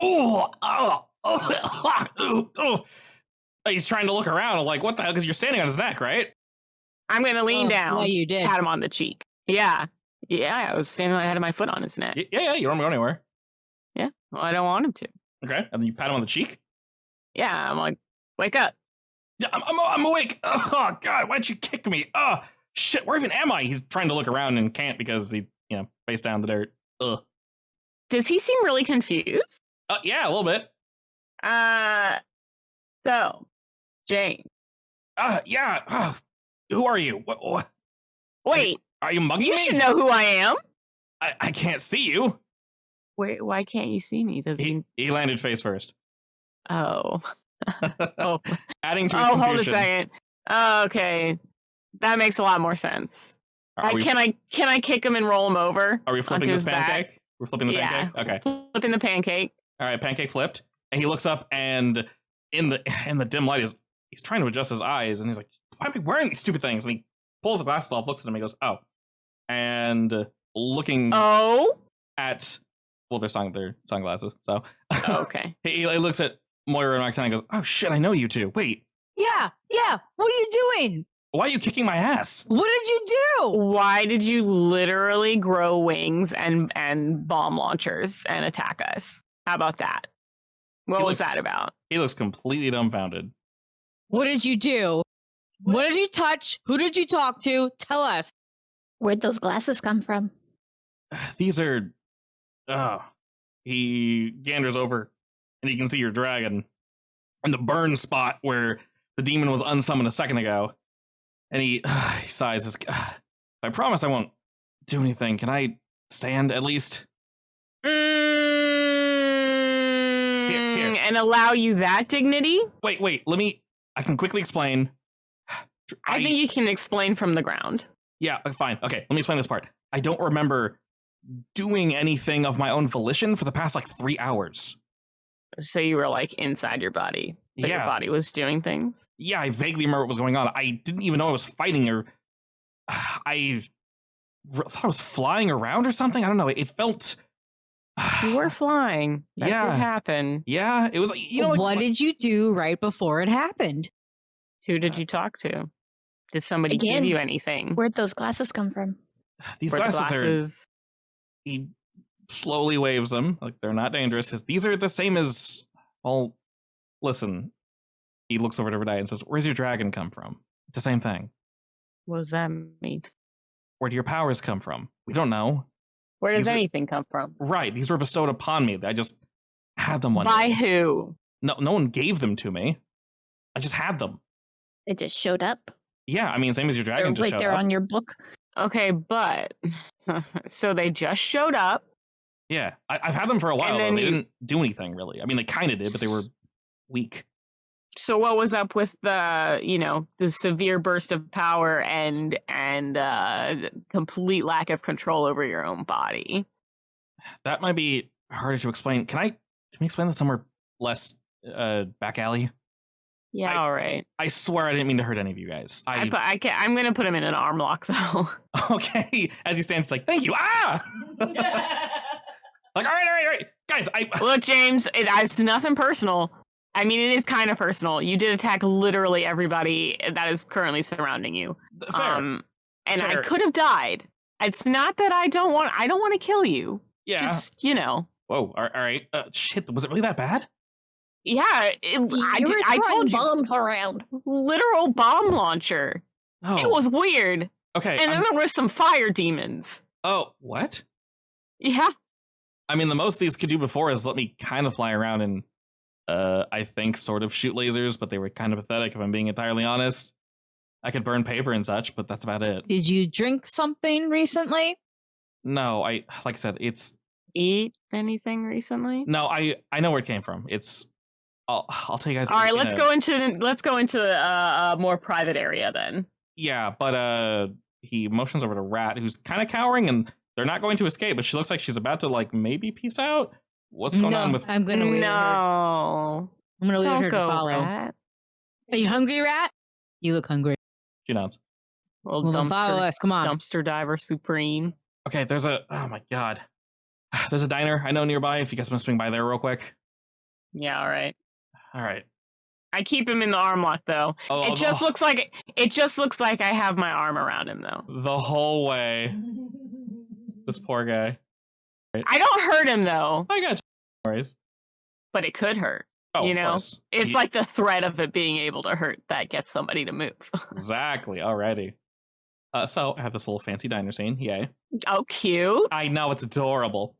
he's trying to look around. I'm like, what the hell? Because you're standing on his neck, right? I'm gonna lean down. Yeah, you did. Pat him on the cheek. Yeah, I was standing. I had my foot on his neck. Yeah. You don't go anywhere. Yeah, well, I don't want him to. Okay, and then you pat him on the cheek. Yeah, I'm like, wake up. Yeah, I'm awake. Oh god, why'd you kick me? Oh shit, where even am I? He's trying to look around and can't because he, face down in the dirt. Ugh. Does he seem really confused? Yeah, a little bit. So, Jane. Yeah. Who are you? What? Wait. Are you mugging You me? should know who I am. I can't see you. Wait, why can't you see me? Does he? He landed face first. Oh. Oh. Adding to his Hold a confusion. second. Okay, that makes a lot more sense. Can I kick him and roll him over? Are we flipping this pancake? Back? We're flipping the pancake? Okay. Flipping the pancake. All right, pancake flipped. And he looks up and in the dim light he's trying to adjust his eyes and he's like, why am I wearing these stupid things? And he pulls the glasses off, looks at him, and he goes, oh. And looking at they're sunglasses, so okay. he looks at Moira and Roxanne and goes, oh shit, I know you two. Wait. Yeah. What are you doing? Why are you kicking my ass? What did you do? Why did you literally grow wings and bomb launchers and attack us? How about that? What was that about? He looks completely dumbfounded. What did you do? What did you touch? Who did you talk to? Tell us. Where'd those glasses come from? These are... He ganders over and he can see your dragon and the burn spot where the demon was unsummoned a second ago. And he sighs. I promise I won't do anything. Can I stand at least? Here. Here. And allow you that dignity? Wait. I can quickly explain. I think you can explain from the ground. Yeah, fine. Okay, let me explain this part. I don't remember doing anything of my own volition for the past 3 hours. So you were like inside your body, but your body was doing things? Yeah, I vaguely remember what was going on. I didn't even know I was fighting or I thought I was flying around or something. I don't know. It felt... You were flying. That Yeah. did happen. Yeah, it was what did you do right before it happened? Who did you talk to? Did somebody give Again, you anything? Where'd those glasses come from? These Were the glasses are... He slowly waves them. They're not dangerous. These are the same as... Well, listen. He looks over at Obadiah and says, where's your dragon come from? It's the same thing. What does that mean? Where do your powers come from? We don't know. Where does These are- anything come from? Right, these were bestowed upon me. I just had them one By day. who? No one gave them to me. I just had them. It just showed up. Yeah, I mean, same as your They're dragon just right showed there up. on your book. Okay, but so they just showed up. Yeah, I've had them for a while, And though. then They you- didn't do anything, really. I mean, they kind of did, but they were weak. So what was up with the severe burst of power and complete lack of control over your own body? That might be harder to explain. Can we explain this somewhere less back alley? Yeah, all right. I swear I didn't mean to hurt any of you guys. I'm gonna put him in an arm lock though. Okay. As he stands, like, thank you. Ah! Like, all right. Guys, Look, James, it's nothing personal. I mean, it is kind of personal. You did attack literally everybody that is currently surrounding you. fair. And I Fair. could have died. It's not that I don't want to kill you. Yeah. Just, Whoa, all right. Shit, was it really that bad? yeah, I I told you. bombs around. Literal bomb launcher. Oh. It was weird. Okay. And then there was some fire demons. Oh, what? Yeah. I mean, the most these could do before is let me kind of fly around and, I think, sort of shoot lasers, but they were kind of pathetic, if I'm being entirely honest. I could burn paper and such, but that's about it. Did you drink something recently? No, like I said, it's... Eat anything recently? No, I know where it came from. It's... I'll tell you guys... All right, in let's go into a more private area then. Yeah, but he motions over to Rat, who's kind of cowering, and they're not going to escape, but she looks like she's about to, maybe peace out? What's going on with... I'm gonna wait. No. I'm gonna leave Don't her to go, follow. Rat. Are you hungry, Rat? You look hungry. She nods. Well, Well, follow us. Come on. dumpster diver supreme. Okay, there's a... Oh my god. There's a diner I know nearby, if you guys want to swing by there real quick. Yeah, all right. All right. I keep him in the arm lock though. Oh, It just looks like I have my arm around him though. The whole way. This poor guy. I don't hurt him though, I got you. No worries. but it could hurt. Oh, You of know? course. It's like the threat of it being able to hurt that gets somebody to move. Exactly. Alrighty. So I have this little fancy diner scene. Yay. Oh, cute. I know, it's adorable.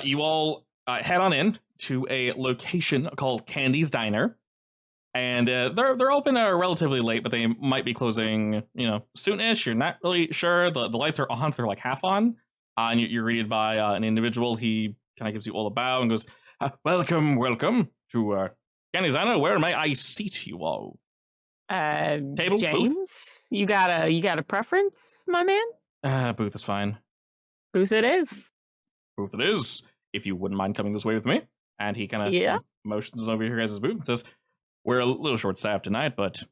You all head on in to a location called Candy's Diner. And they're open relatively late, but they might be closing, soonish. You're not really sure. The lights are on, they're half on. And you're greeted by an individual. He kind of gives you all a bow and goes, welcome to Candy's Diner. Where may I seat you all? Table, James, booth? you got a preference, my man? Booth is fine. Booth it is. Booth it is. If you wouldn't mind coming this way with me. And he kind of motions over your guys' booth and says, we're a little short-staffed tonight, but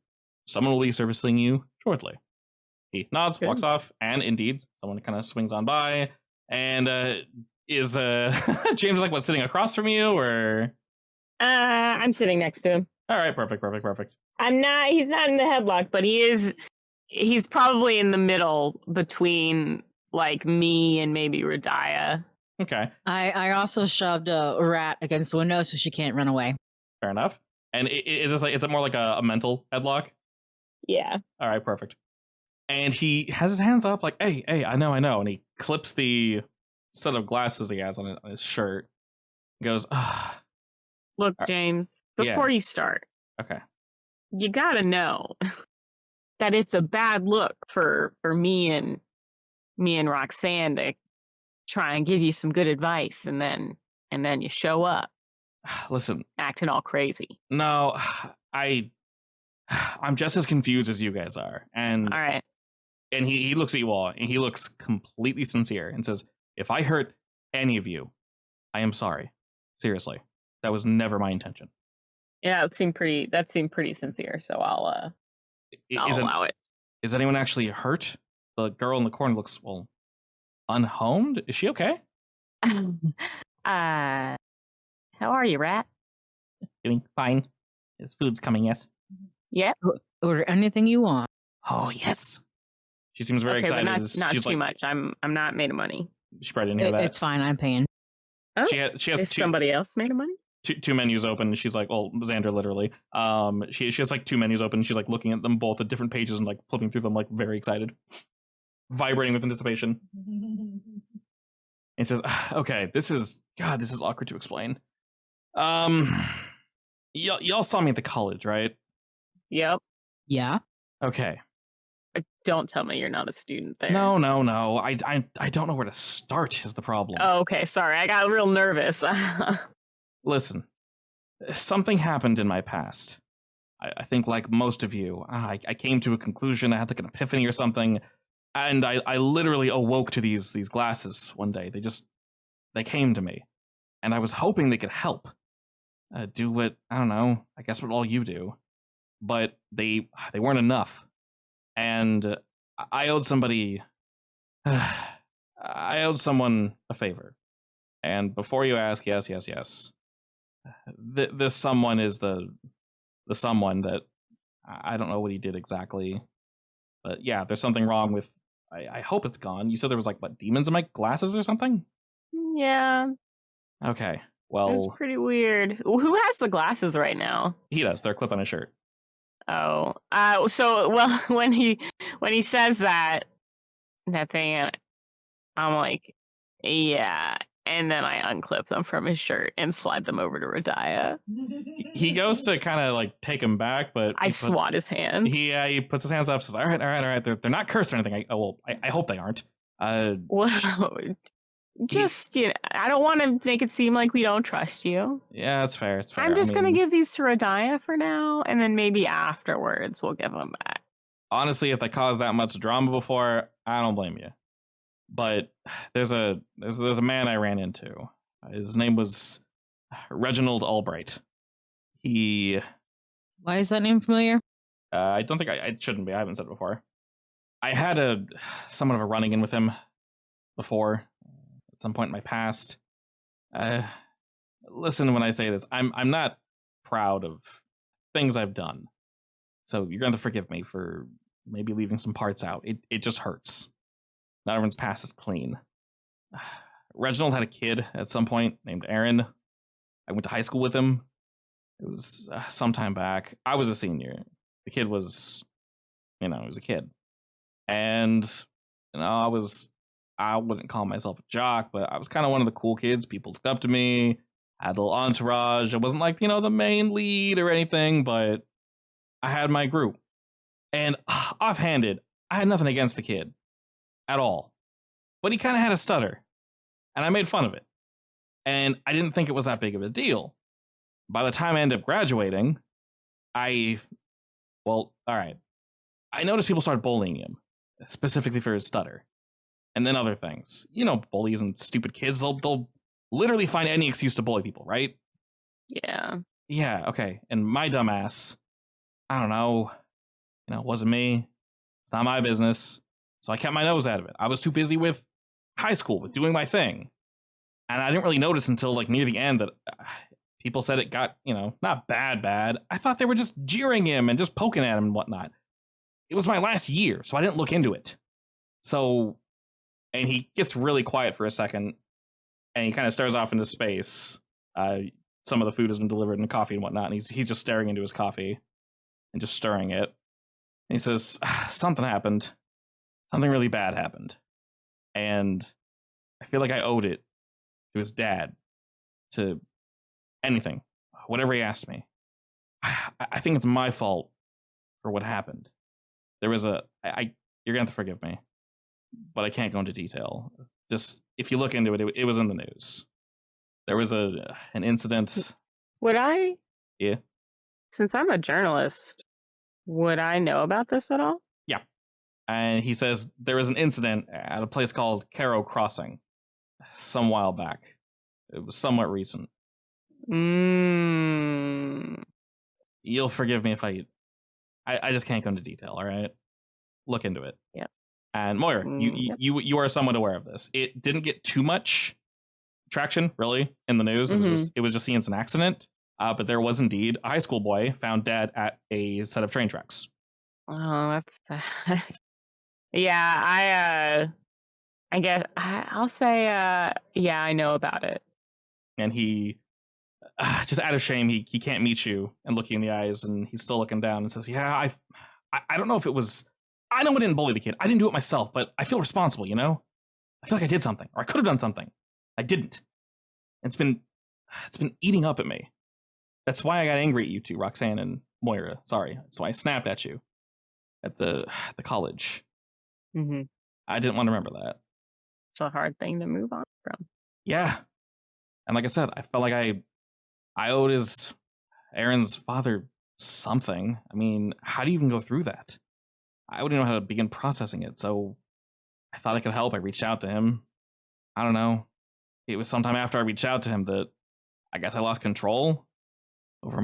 someone will be servicing you shortly. He nods, Good. walks off, and indeed, someone kind of swings on by. And is James sitting across from you, or? I'm sitting next to him. All right, perfect. He's not in the headlock, but he's probably in the middle between me and maybe Radiah. Okay, I also shoved a rat against the window so she can't run away. fair enough. And is it more like a mental headlock? Yeah. All right, perfect. And he has his hands up hey, I know. And he clips the set of glasses he has on his shirt. He goes, Look, James, before you start, okay. you gotta know that it's a bad look for me and Roxanne to try and give you some good advice and then you show up. Listen, acting all crazy. no, I'm just as confused as you guys are. And All right. he looks at you all, and he looks completely sincere and says, if I hurt any of you, I am sorry. Seriously. That was never my intention. Yeah, that seemed pretty sincere, so I'll Is, allow it. is anyone actually hurt? The girl in the corner looks, well, unhomed? Is she okay? How are you, Rat? Doing fine. His food's coming, yes. Yep. Order anything you want. Oh, yes. She seems very Okay, excited. but not She's too much. I'm not made of money. She probably didn't hear that. It's fine. I'm paying. Oh, She has is somebody else made of money? two menus open. She's like, well, Xander literally. She has like two menus open. She's like looking at them both at different pages and like flipping through them, like very excited, vibrating with anticipation. And says, okay, this is awkward to explain. Y'all saw me at the college, right? Yep. Yeah. Okay. Don't tell me you're not a student there. No. I don't know where to start is the problem. Oh, okay. Sorry, I got real nervous. Listen, something happened in my past. I think like most of you, I came to a conclusion. I had like an epiphany or something, and I literally awoke to these glasses one day. They came to me, and I was hoping they could help. Do what, I don't know, I guess what all you do. But they weren't enough. And I owed somebody, I owed someone a favor. And before you ask, yes. This someone is the someone that, I don't know what he did exactly. But yeah, there's something wrong with, I hope it's gone. You said there was like, what, demons in my glasses or something? Yeah, Okay, it well, was pretty weird. Who has the glasses right now? he does. They're clipped on his shirt. Oh, so well, when he says that thing, I'm like, yeah, and then I unclip them from his shirt and slide them over to Radiah. He goes to kind of like take him back, but I swat his hand. he puts his hands up, says, all right. They're not cursed or anything. I hope they aren't. Well, just I don't want to make it seem like we don't trust you. Yeah, it's fair. I'm just gonna give these to Radiah for now, and then maybe afterwards we'll give them back. Honestly, if they caused that much drama before, I don't blame you. But there's a man I ran into. His name was Reginald Albright. Why is that name familiar? I don't think I shouldn't be. I haven't said it before. I had somewhat of a running in with him before, at some point in my past. Listen, when I say this, I'm not proud of things I've done. So you're going to forgive me for maybe leaving some parts out. It just hurts. Not everyone's past is clean. Reginald had a kid at some point named Aaron. I went to high school with him. It was some time back. I was a senior. The kid was, he was a kid. And, I wouldn't call myself a jock, but I was kind of one of the cool kids. People looked up to me. I had a little entourage. I wasn't like, the main lead or anything, but I had my group. And offhanded, I had nothing against the kid at all. But he kind of had a stutter. And I made fun of it. And I didn't think it was that big of a deal. By the time I ended up graduating, all right. I noticed people started bullying him, specifically for his stutter. And then other things. Bullies and stupid kids, they'll literally find any excuse to bully people, right? Yeah. Yeah, okay. And my dumbass, I don't know, it wasn't me. It's not my business. So I kept my nose out of it. I was too busy with high school, with doing my thing. And I didn't really notice until like near the end that people said it got, not bad. I thought they were just jeering him and just poking at him and whatnot. It was my last year, so I didn't look into it. So, and he gets really quiet for a second, and he kind of stares off into space. Some of the food has been delivered and coffee and whatnot, and he's just staring into his coffee and just stirring it. And he says, something happened. Something really bad happened. And I feel like I owed it to his dad, to anything, whatever he asked me. I think it's my fault for what happened. There was you're gonna have to forgive me, but I can't go into detail. Just, if you look into it, it was in the news. There was an incident Would I? Yeah. Since I'm a journalist, would I know about this at all? Yeah. And he says there was an incident at a place called Caro Crossing some while back. It was somewhat recent. You'll forgive me if I just can't go into detail, all right? Look into it. Yep. And Moira, Yep. you are somewhat aware of this. It didn't get too much traction, really, in the news. It was just seen as an accident. But there was indeed a high school boy found dead at a set of train tracks. Oh, that's sad. Yeah, I guess I'll say, yeah, I know about it. And he, just out of shame, he can't meet you and look you in the eyes, and he's still looking down and says, yeah, I don't know if it was, I know I didn't bully the kid. I didn't do it myself, but I feel responsible, you know? I feel like I did something, or I could have done something. I didn't. It's been eating up at me. That's why I got angry at you two, Roxanne and Moira. Sorry. That's why I snapped at you at the college. Mm-hmm. I didn't want to remember that. It's a hard thing to move on from. Yeah. And like I said, I felt like I owed Aaron's father something. I mean, how do you even go through that? I wouldn't know how to begin processing it, so I thought I could help. I reached out to him. I don't know. It was sometime after I reached out to him that I guess I lost control over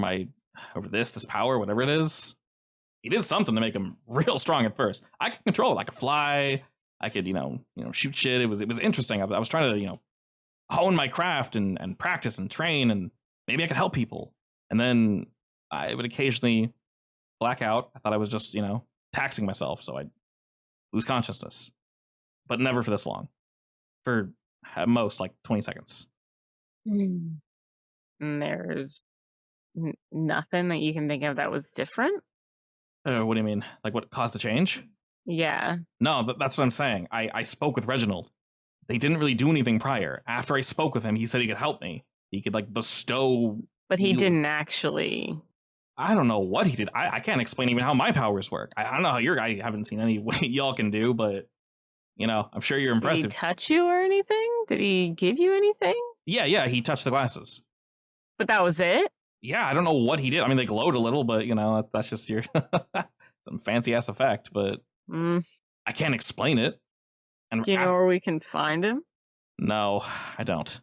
this power, whatever it is. He did something to make him real strong at first. I could control it. I could fly. I could, shoot shit. It was interesting. I was trying to, hone my craft and practice and train, and maybe I could help people. And then I would occasionally black out. I thought I was just, taxing myself, so I'd lose consciousness. But never for this long. For at most, like 20 seconds. And there's nothing that you can think of that was different? What do you mean? Like what caused the change? Yeah. No, that's what I'm saying. I spoke with Reginald. They didn't really do anything prior. After I spoke with him, he said he could help me. He could, bestow... But he didn't actually... I don't know what he did. I can't explain even how my powers work. I don't know how I haven't seen any way y'all can do, but, I'm sure you're impressive. Did he touch you or anything? Did he give you anything? Yeah, he touched the glasses. But that was it? Yeah, I don't know what he did. I mean, they glowed a little, but, that's just your... some fancy-ass effect, but I can't explain it. And do you know where we can find him? No, I don't.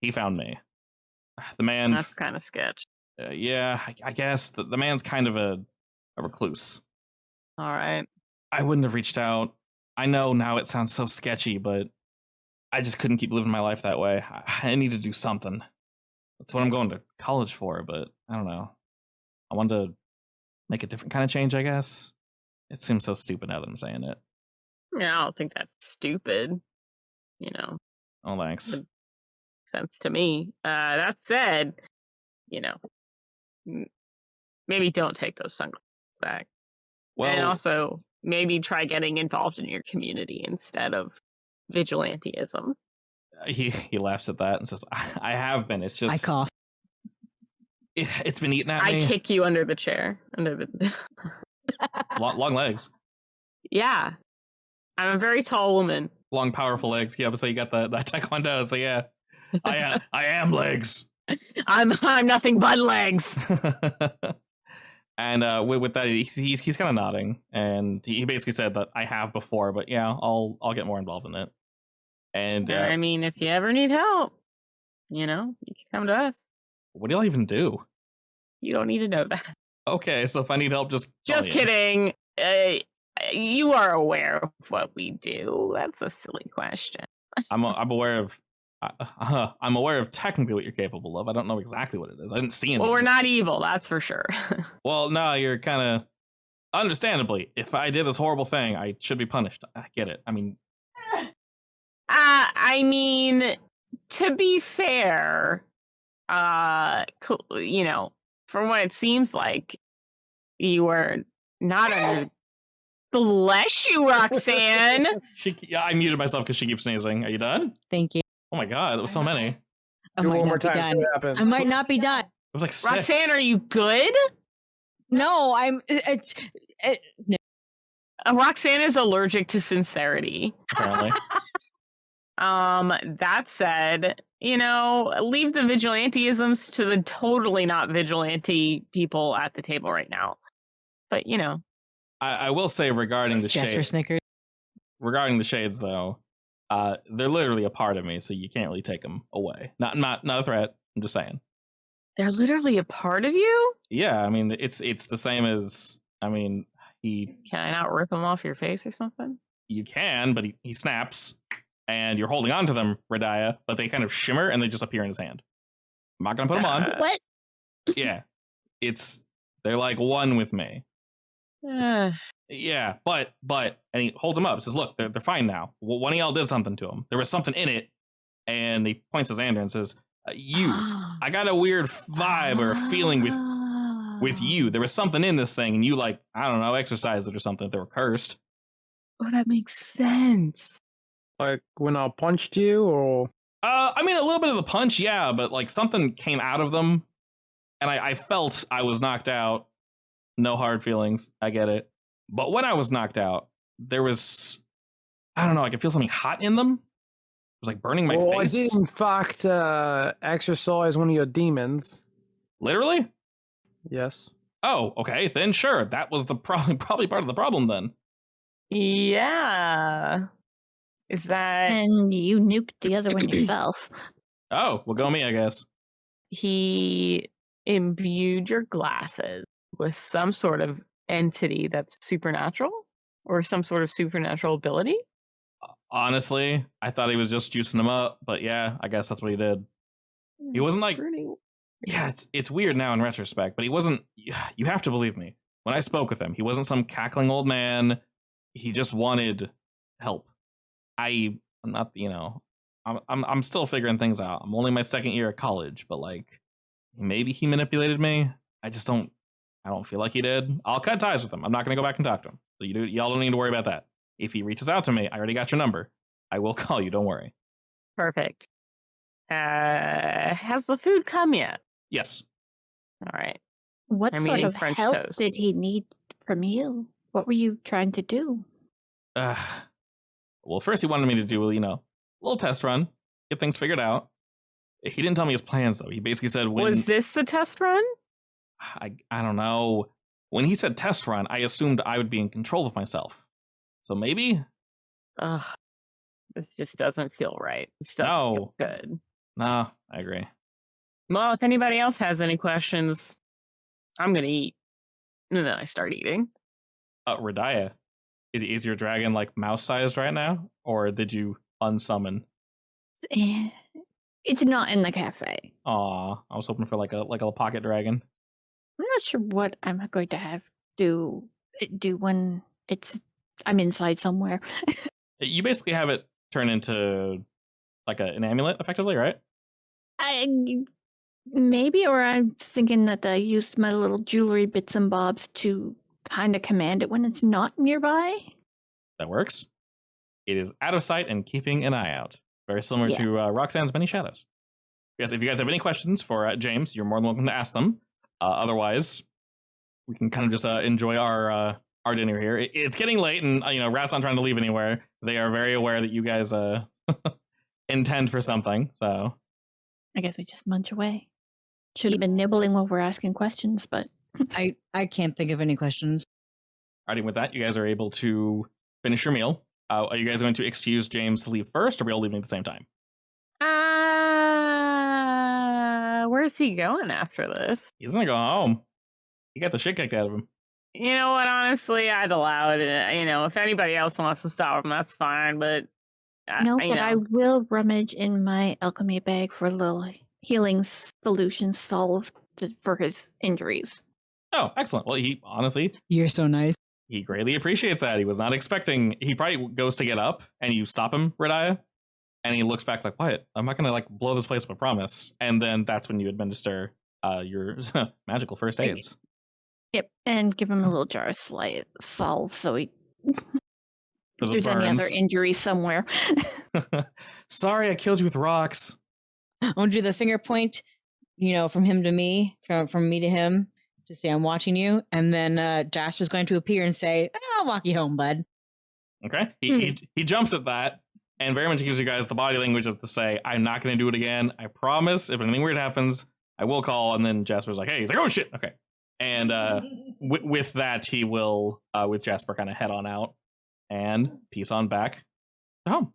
He found me. The man... That's kind of sketch. Yeah, I guess the man's kind of a recluse. All right. I wouldn't have reached out. I know now it sounds so sketchy, but I just couldn't keep living my life that way. I need to do something. That's what I'm going to college for, but I don't know. I want to make a different kind of change, I guess. It seems so stupid now that I'm saying it. Yeah, I don't think that's stupid. Oh, thanks. Makes sense to me. That said, maybe don't take those sunglasses back. Well, and also maybe try getting involved in your community instead of vigilantism. He laughs at that and says, I have been. It's just... I cough. It's been eating at me. I kick you under the chair. Long legs. Yeah. I'm a very tall woman. Long, powerful legs. Yeah, so you got that taekwondo, so yeah. I am legs. I'm nothing but legs. And with that, he's kind of nodding, and he basically said that I have before, but yeah, I'll get more involved in it. And I mean, if you ever need help, you can come to us. What do y'all even do? You don't need to know that. Okay, so if I need help, just kidding. You are aware of what we do. That's a silly question. I'm aware of. I'm aware of technically what you're capable of. I don't know exactly what it is. I didn't see anything. Well, we're not evil, that's for sure. Well, no, you're kind of... Understandably, if I did this horrible thing, I should be punished. I get it. I mean... To be fair, from what it seems like, you were not under... Bless you, Roxanne! I muted myself because she keeps sneezing. Are you done? Thank you. Oh my god, that was so many. It I Do might one more not be time. done. See what happens. I might not be done. was like 6. Roxanne, are you good? No, no. Roxanne is allergic to sincerity. Apparently. That said, leave the vigilanteisms to the totally not vigilante people at the table right now. But I will say regarding the Jasper shades, snickered. regarding the shades though, they're literally a part of me, so you can't really take them away. Not a threat. I'm just saying. they're literally a part of you. Yeah, I mean it's the same as he. Can I not rip them off your face or something? You can, but he snaps, and you're holding on to them, Radiah, but they kind of shimmer and they just appear in his hand. I'm not gonna put them on. What? Yeah, they're like one with me. Uh, Yeah, but and he holds them up. Says, "Look, they're fine now. One of y'all did something to them. There was something in it." And he points his hand and says, I got a weird vibe or a feeling with you. There was something in this thing, and you I don't know, exercised it or something if they were cursed." Oh, that makes sense. Like when I punched you, or A little bit of the punch, yeah, but something came out of them, and I felt I was knocked out. No hard feelings, I get it. But when I was knocked out, there was, I don't know, I could feel something hot in them. It was burning my face. I did in fact exercise one of your demons. Literally? Yes. Oh, okay, then sure. That was the probably part of the problem then. Yeah. Is that And you nuked the other one yourself. Oh, well, go me, I guess. he imbued your glasses with some sort of entity that's supernatural or some sort of supernatural ability? Honestly, I thought he was just juicing them up, but yeah, I guess that's what he did. He wasn't yeah, it's weird now in retrospect, but he wasn't, you have to believe me. When I spoke with him, he wasn't some cackling old man. He just wanted help. I'm not, I'm still figuring things out. I'm only my second year of college, but maybe he manipulated me. I don't feel like he did. I'll cut ties with him. I'm not going to go back and talk to him. So y'all don't need to worry about that. If he reaches out to me, I already got your number. I will call you. Don't worry. Perfect. Has the food come yet? Yes. All right. What I'm sort eating of French help toast. did he need from you? What were you trying to do? Well, first he wanted me to do, a little test run, get things figured out. He didn't tell me his plans, though. He basically said Was this the test run? I don't know. When he said test run, I assumed I would be in control of myself. So maybe? Ugh. This just doesn't feel right. This doesn't feel good. No, I agree. Well, if anybody else has any questions, I'm going to eat. And then I start eating. Radiah, is your dragon mouse-sized right now? Or did you unsummon? It's not in the cafe. Aw, I was hoping for a little pocket dragon. I'm not sure what I'm going to have to do when I'm inside somewhere. You basically have it turn into an amulet, effectively, right? Maybe, or I'm thinking that I used my little jewelry bits and bobs to kind of command it when it's not nearby. That works. It is out of sight and keeping an eye out. Very similar to Roxanne's Many Shadows. Yes, if you guys have any questions for James, you're more than welcome to ask them. Otherwise, we can kind of just enjoy our dinner here. It's getting late, and Rat's not trying to leave anywhere. They are very aware that you guys intend for something, so I guess we just munch away. Should have been nibbling while we're asking questions, but I can't think of any questions. Alrighty, with that, you guys are able to finish your meal. Are you guys going to excuse James to leave first, or are we all leaving at the same time? Where's he going after this? He's gonna go home. He got the shit kicked out of him. You know what? Honestly, I'd allow it. If anybody else wants to stop him, that's fine. But I will rummage in my alchemy bag for a little healing solution solved for his injuries. Oh, excellent. Well, You're so nice. he greatly appreciates that. He was not expecting. He probably goes to get up, and you stop him, Radiah, and he looks back what? I'm not gonna blow this place up, I promise. And then that's when you administer your magical first aids. Yep, and give him a little jar of salve so he For the there's any other burns. injury somewhere. Sorry, I killed you with rocks. I want to do the finger point, from him to me, from me to him, to say I'm watching you, and then Jasper's going to appear and say, "I'll walk you home, bud." Okay, he jumps at that, and very much gives you guys the body language of to say, I'm not going to do it again. I promise. If anything weird happens, I will call. And then Jasper's like, hey, he's like, oh shit. Okay. And with that, he will, with Jasper, kind of head on out and peace on back to home.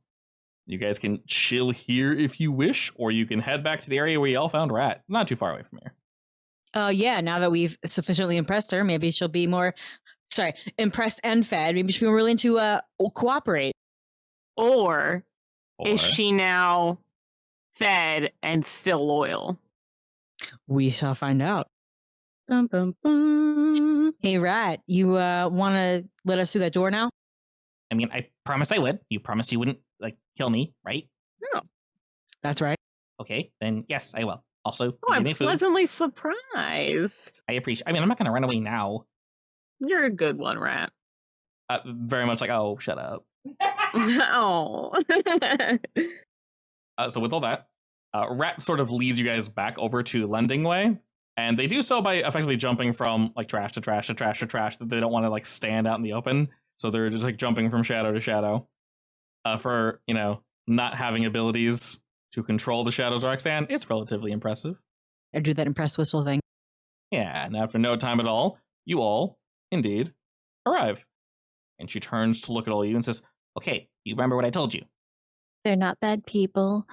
You guys can chill here if you wish, or you can head back to the area where y'all found Rat. Not too far away from here. Yeah, now that we've sufficiently impressed her, maybe she'll be more, impressed and fed. Maybe she'll be more willing to cooperate. Or is she now fed and still loyal? We shall find out. Bum, bum, bum. Hey, Rat, you want to let us through that door now? I mean, I promised I would. You promised you wouldn't, kill me, right? No. That's right. Okay, then yes, I will. Also, I'm give me food. pleasantly surprised. I appreciate. I mean, I'm not going to run away now. You're a good one, Rat. Very much like, oh, shut up. Oh. So with all that, Rat sort of leads you guys back over to Lending Way, and they do so by effectively jumping from trash to trash to trash to trash that they don't want to stand out in the open. So they're just jumping from shadow to shadow. For not having abilities to control the shadows, Roxanne, it's relatively impressive. I do that impressed whistle thing. Yeah, and after no time at all, you all indeed arrive. And she turns to look at all of you and says, "Okay, you remember what I told you?" They're not bad people,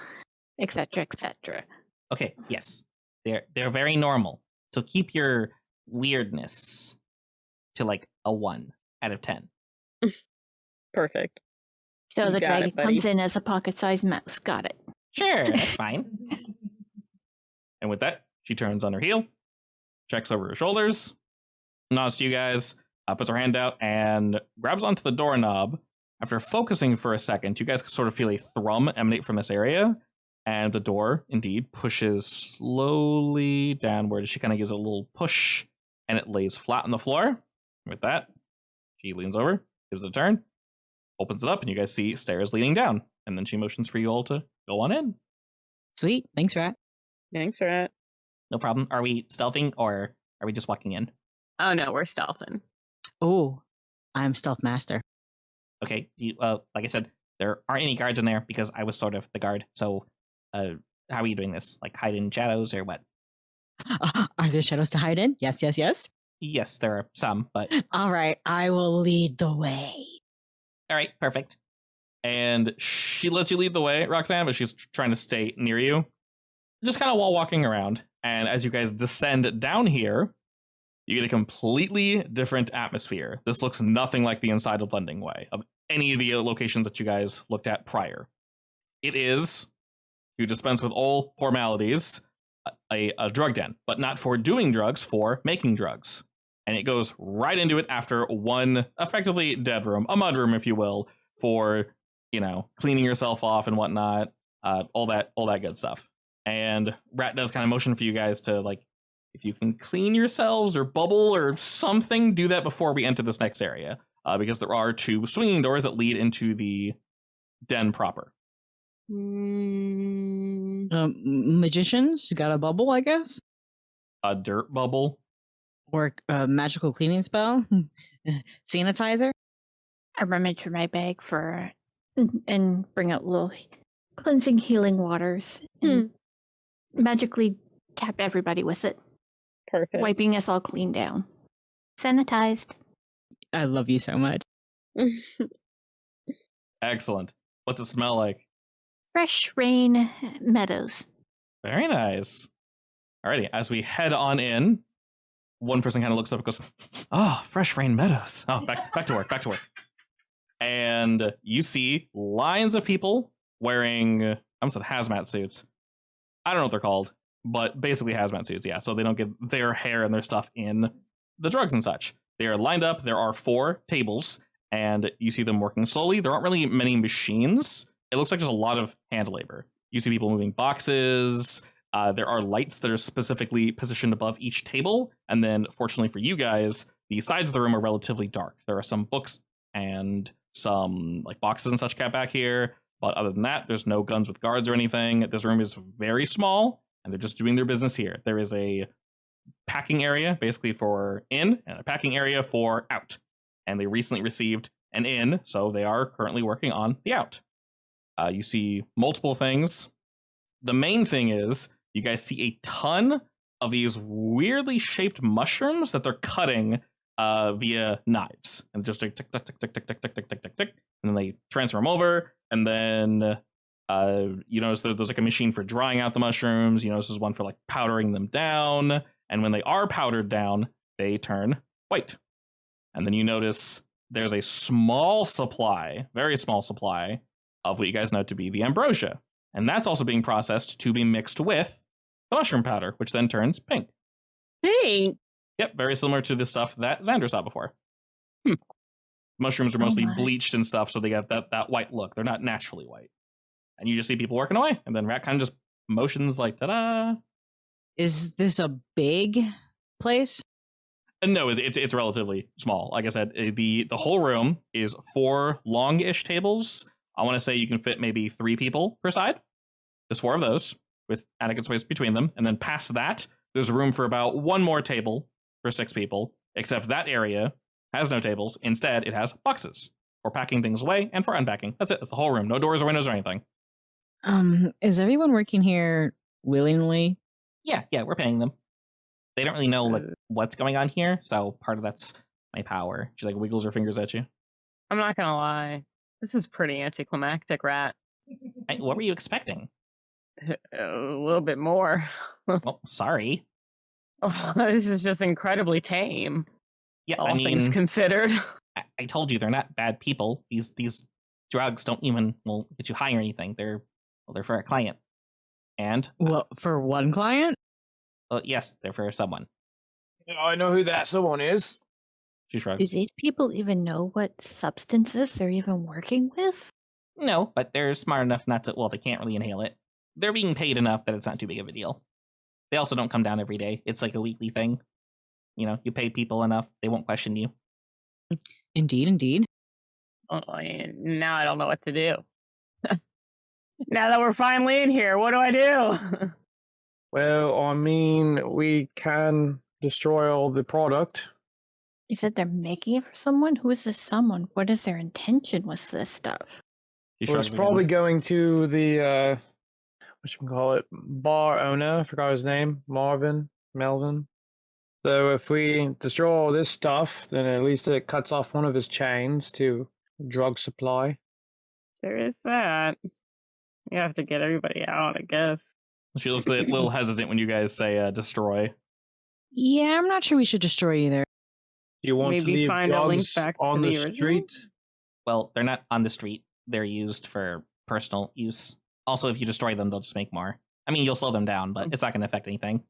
etc., etc. Okay, yes. They're very normal. So keep your weirdness to a 1 out of 10. Perfect. So You the got dragon it, buddy. comes in as a pocket-sized mouse. Got it. Sure, that's fine. And with that, she turns on her heel, checks over her shoulders, nods to you guys, puts her hand out, and grabs onto the doorknob. After focusing for a second, you guys sort of feel a thrum emanate from this area, and the door, indeed, pushes slowly downward. She kind of gives a little push, and it lays flat on the floor. With that, she leans over, gives it a turn, opens it up, and you guys see stairs leading down. And then she motions for you all to go on in. Sweet. Thanks, Rat. Thanks, Rat. No problem. Are we stealthing, or are we just walking in? Oh no, we're stealthing. Oh, I'm Stealth Master. Okay, like I said, there aren't any guards in there because I was sort of the guard. So, how are you doing this? Hide in shadows or what? Are there shadows to hide in? Yes, yes, yes. Yes, there are some, but All right, I will lead the way. all right, perfect. And she lets you lead the way, Roxanne, but she's trying to stay near you, just kind of while walking around. And as you guys descend down here, you get a completely different atmosphere. This looks nothing like the inside of Lending Way, of any of the locations that you guys looked at prior. It is, to dispense with all formalities, a drug den, but not for doing drugs, for making drugs. And it goes right into it after one effectively dead room, a mud room, if you will, for, cleaning yourself off and whatnot, all that good stuff. And Rat does kind of motion for you guys to, if you can clean yourselves or bubble or something, do that before we enter this next area. Because there are 2 swinging doors that lead into the den proper. Magicians got a bubble, I guess? A dirt bubble. Or a magical cleaning spell? Sanitizer? I rummage through my bag and bring out little cleansing healing waters and magically tap everybody with it, Perfect. wiping us all clean down. Sanitized. I love you so much. Excellent. What's it smell like? Fresh rain meadows. Very nice. Alrighty, as we head on in, one person kind of looks up and goes, "Oh, fresh rain meadows." Oh, back to work. And you see lines of people wearing, I almost said hazmat suits. I don't know what they're called, but basically hazmat suits, yeah. So they don't get their hair and their stuff in the drugs and such. They are lined up. There are 4 tables, and you see them working slowly. There aren't really many machines. It looks like just a lot of hand labor. You see people moving boxes. There are lights that are specifically positioned above each table. And then, fortunately for you guys, the sides of the room are relatively dark. There are some books and some boxes and such kept back here. But other than that, there's no guns with guards or anything. This room is very small, and they're just doing their business here. There is a packing area, basically for in, and a packing area for out. And they recently received an in, so they are currently working on the out. You see multiple things. The main thing is you guys see a ton of these weirdly shaped mushrooms that they're cutting via knives, and just like tick tick tick tick tick tick tick tick tick tick tick, and then they transfer them over, and then you notice there's like a machine for drying out the mushrooms. You notice there's one for like powdering them down, and when they are powdered down, they turn white. And then you notice there's a small supply, very small supply, of what you guys know to be the ambrosia, and that's also being processed to be mixed with the mushroom powder, which then turns pink. Hey, Yep, very similar to the stuff that Xander saw before. Mushrooms are Oh mostly my. bleached and stuff, so they have that white look. They're not naturally white. And you just see people working away, and then Rat kind of just motions like, ta-da! Is this a big place? And no, it's relatively small. Like I said, the whole room is 4 long-ish tables. I want to say you can fit maybe 3 people per side. There's 4 of those, with adequate space between them. And then past that, there's room for about 1 more table for 6 people, except that area has no tables. Instead, it has boxes for packing things away and for unpacking. That's it. That's the whole room. No doors or windows or anything. Is everyone working here willingly? Yeah, we're paying them. They don't really know like what's going on here, so part of that's my power. She like wiggles her fingers at you. I'm not gonna lie. This is pretty anticlimactic, Rat. What were you expecting? A little bit more. Well, sorry. Oh, this is just incredibly tame. Yeah, All I things mean, considered. I told you they're not bad people. These drugs don't even get you high or anything. They're for a client. And Well, for one client? yes, they're for someone. I know who that someone is. She Do shrugs. these people even know what substances they're even working with? No, but they're smart enough not to. Well, they can't really inhale it. They're being paid enough that it's not too big of a deal. They also don't come down every day. It's like a weekly thing. You know, you pay people enough, they won't question you. Indeed. Oh, now I don't know what to do. Now that we're finally in here, what do I do? Well, I mean, we can destroy all the product. You said they're making it for someone? Who is this someone? What is their intention with this stuff? She Well, shrugs it's again. probably going to the whatchamacallit, bar owner. I forgot his name. Melvin. So if we destroy all this stuff, then at least it cuts off one of his chains to drug supply. There is that. You have to get everybody out, I guess. She looks a little hesitant when you guys say destroy. Yeah, I'm not sure we should destroy either. Do you want Maybe to leave find a link drugs back to on the the original? street? Well, they're not on the street. They're used for personal use. Also, if you destroy them, they'll just make more. I mean, you'll slow them down, but it's not going to affect anything.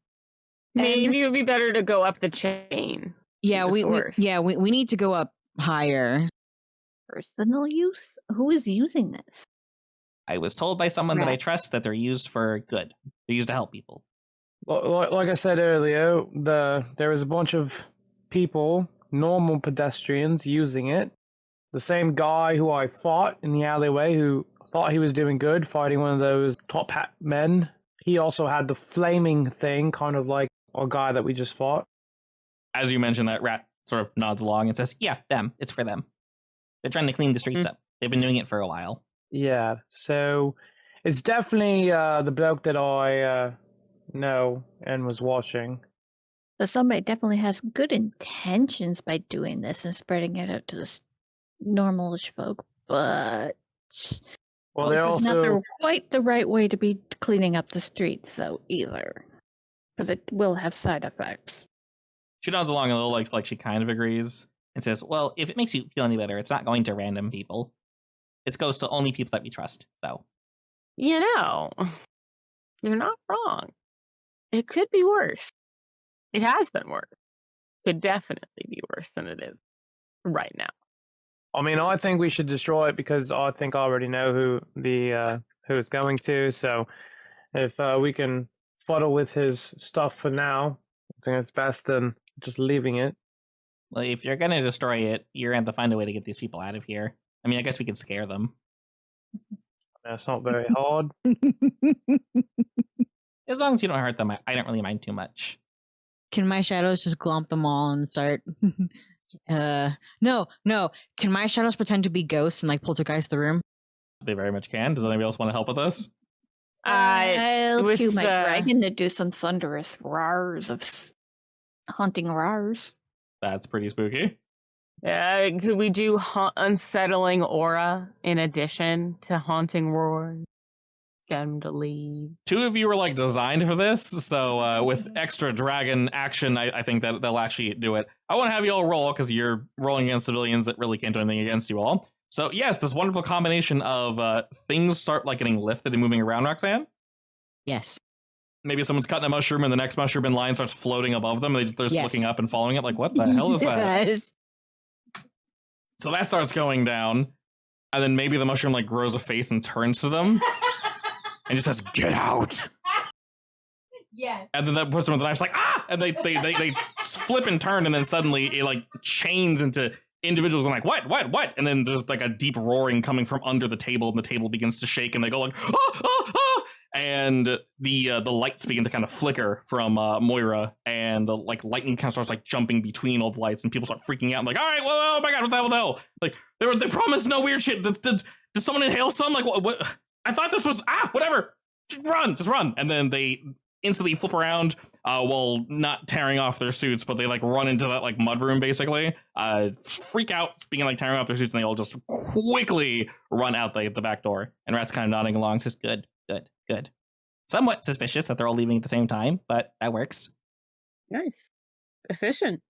Maybe this- it would be better to go up the chain. Yeah, the we source. we need to go up higher. Personal use? Who is using this? I was told by someone that I Right. trust that they're used for good. They're used to help people. Like I said earlier, there was a bunch of people, normal pedestrians, using it. The same guy who I fought in the alleyway, who thought he was doing good, fighting one of those top hat men. He also had the flaming thing, kind of like a guy that we just fought. As you mentioned, that Rat sort of nods along and says, yeah, them. It's for them. They're trying to clean the streets up. They've been doing it for a while. Yeah, so it's definitely the bloke that I know and was watching. So somebody definitely has good intentions by doing this and spreading it out to the normalish folk, but Well, this they're is not also quite the right way to be cleaning up the streets, though, either, because it will have side effects. She nods along a little like she kind of agrees and says, well, if it makes you feel any better, it's not going to random people. It goes to only people that we trust, so. You know, you're not wrong. It could be worse. It has been worse. Could definitely be worse than it is right now. I mean, I think we should destroy it because I think I already know who it's going to. So if we can fuddle with his stuff for now, I think it's best than just leaving it. Well, if you're going to destroy it, you're going to have to find a way to get these people out of here. I mean, I guess we could scare them. That's not very hard. As long as you don't hurt them, I don't really mind too much. Can my shadows just glomp them all and start? No. Can my shadows pretend to be ghosts and like poltergeist the room? They very much can. Does anybody else want to help with this? I'll with cue my the- dragon to do some thunderous roars of haunting roars. That's pretty spooky. Could we do unsettling aura in addition to haunting roar? Get him to leave. 2 of you were like designed for this, so with extra dragon action, I think that they'll actually do it. I want to have you all roll because you're rolling against civilians that really can't do anything against you all. So yes, this wonderful combination of things start like getting lifted and moving around, Roxanne. Yes. Maybe someone's cutting a mushroom and the next mushroom in line starts floating above them. They're just Yes. looking up and following it. Like, what the hell is that? Yes. So that starts going down, and then maybe the mushroom like grows a face and turns to them and just says, "Get out!" Yes. And then that puts them with the knife, like, ah! And they flip and turn, and then suddenly it like chains into individuals going like, what? And then there's like a deep roaring coming from under the table, and the table begins to shake, and they go like, ah! And the lights begin to kind of flicker from Moira, and the like lightning kind of starts like jumping between all the lights, and people start freaking out. I'm like, all right, well, oh my god, what the hell? Like they promised no weird shit. Did someone inhale some? Like what? I thought this was whatever. Just run. And then they instantly flip around while not tearing off their suits, but they like run into that like mudroom basically, freak out, speaking like tearing off their suits, and they all just quickly run out the back door. And Rat's kind of nodding along, says, good. Somewhat suspicious that they're all leaving at the same time, but that works. Nice. Efficient.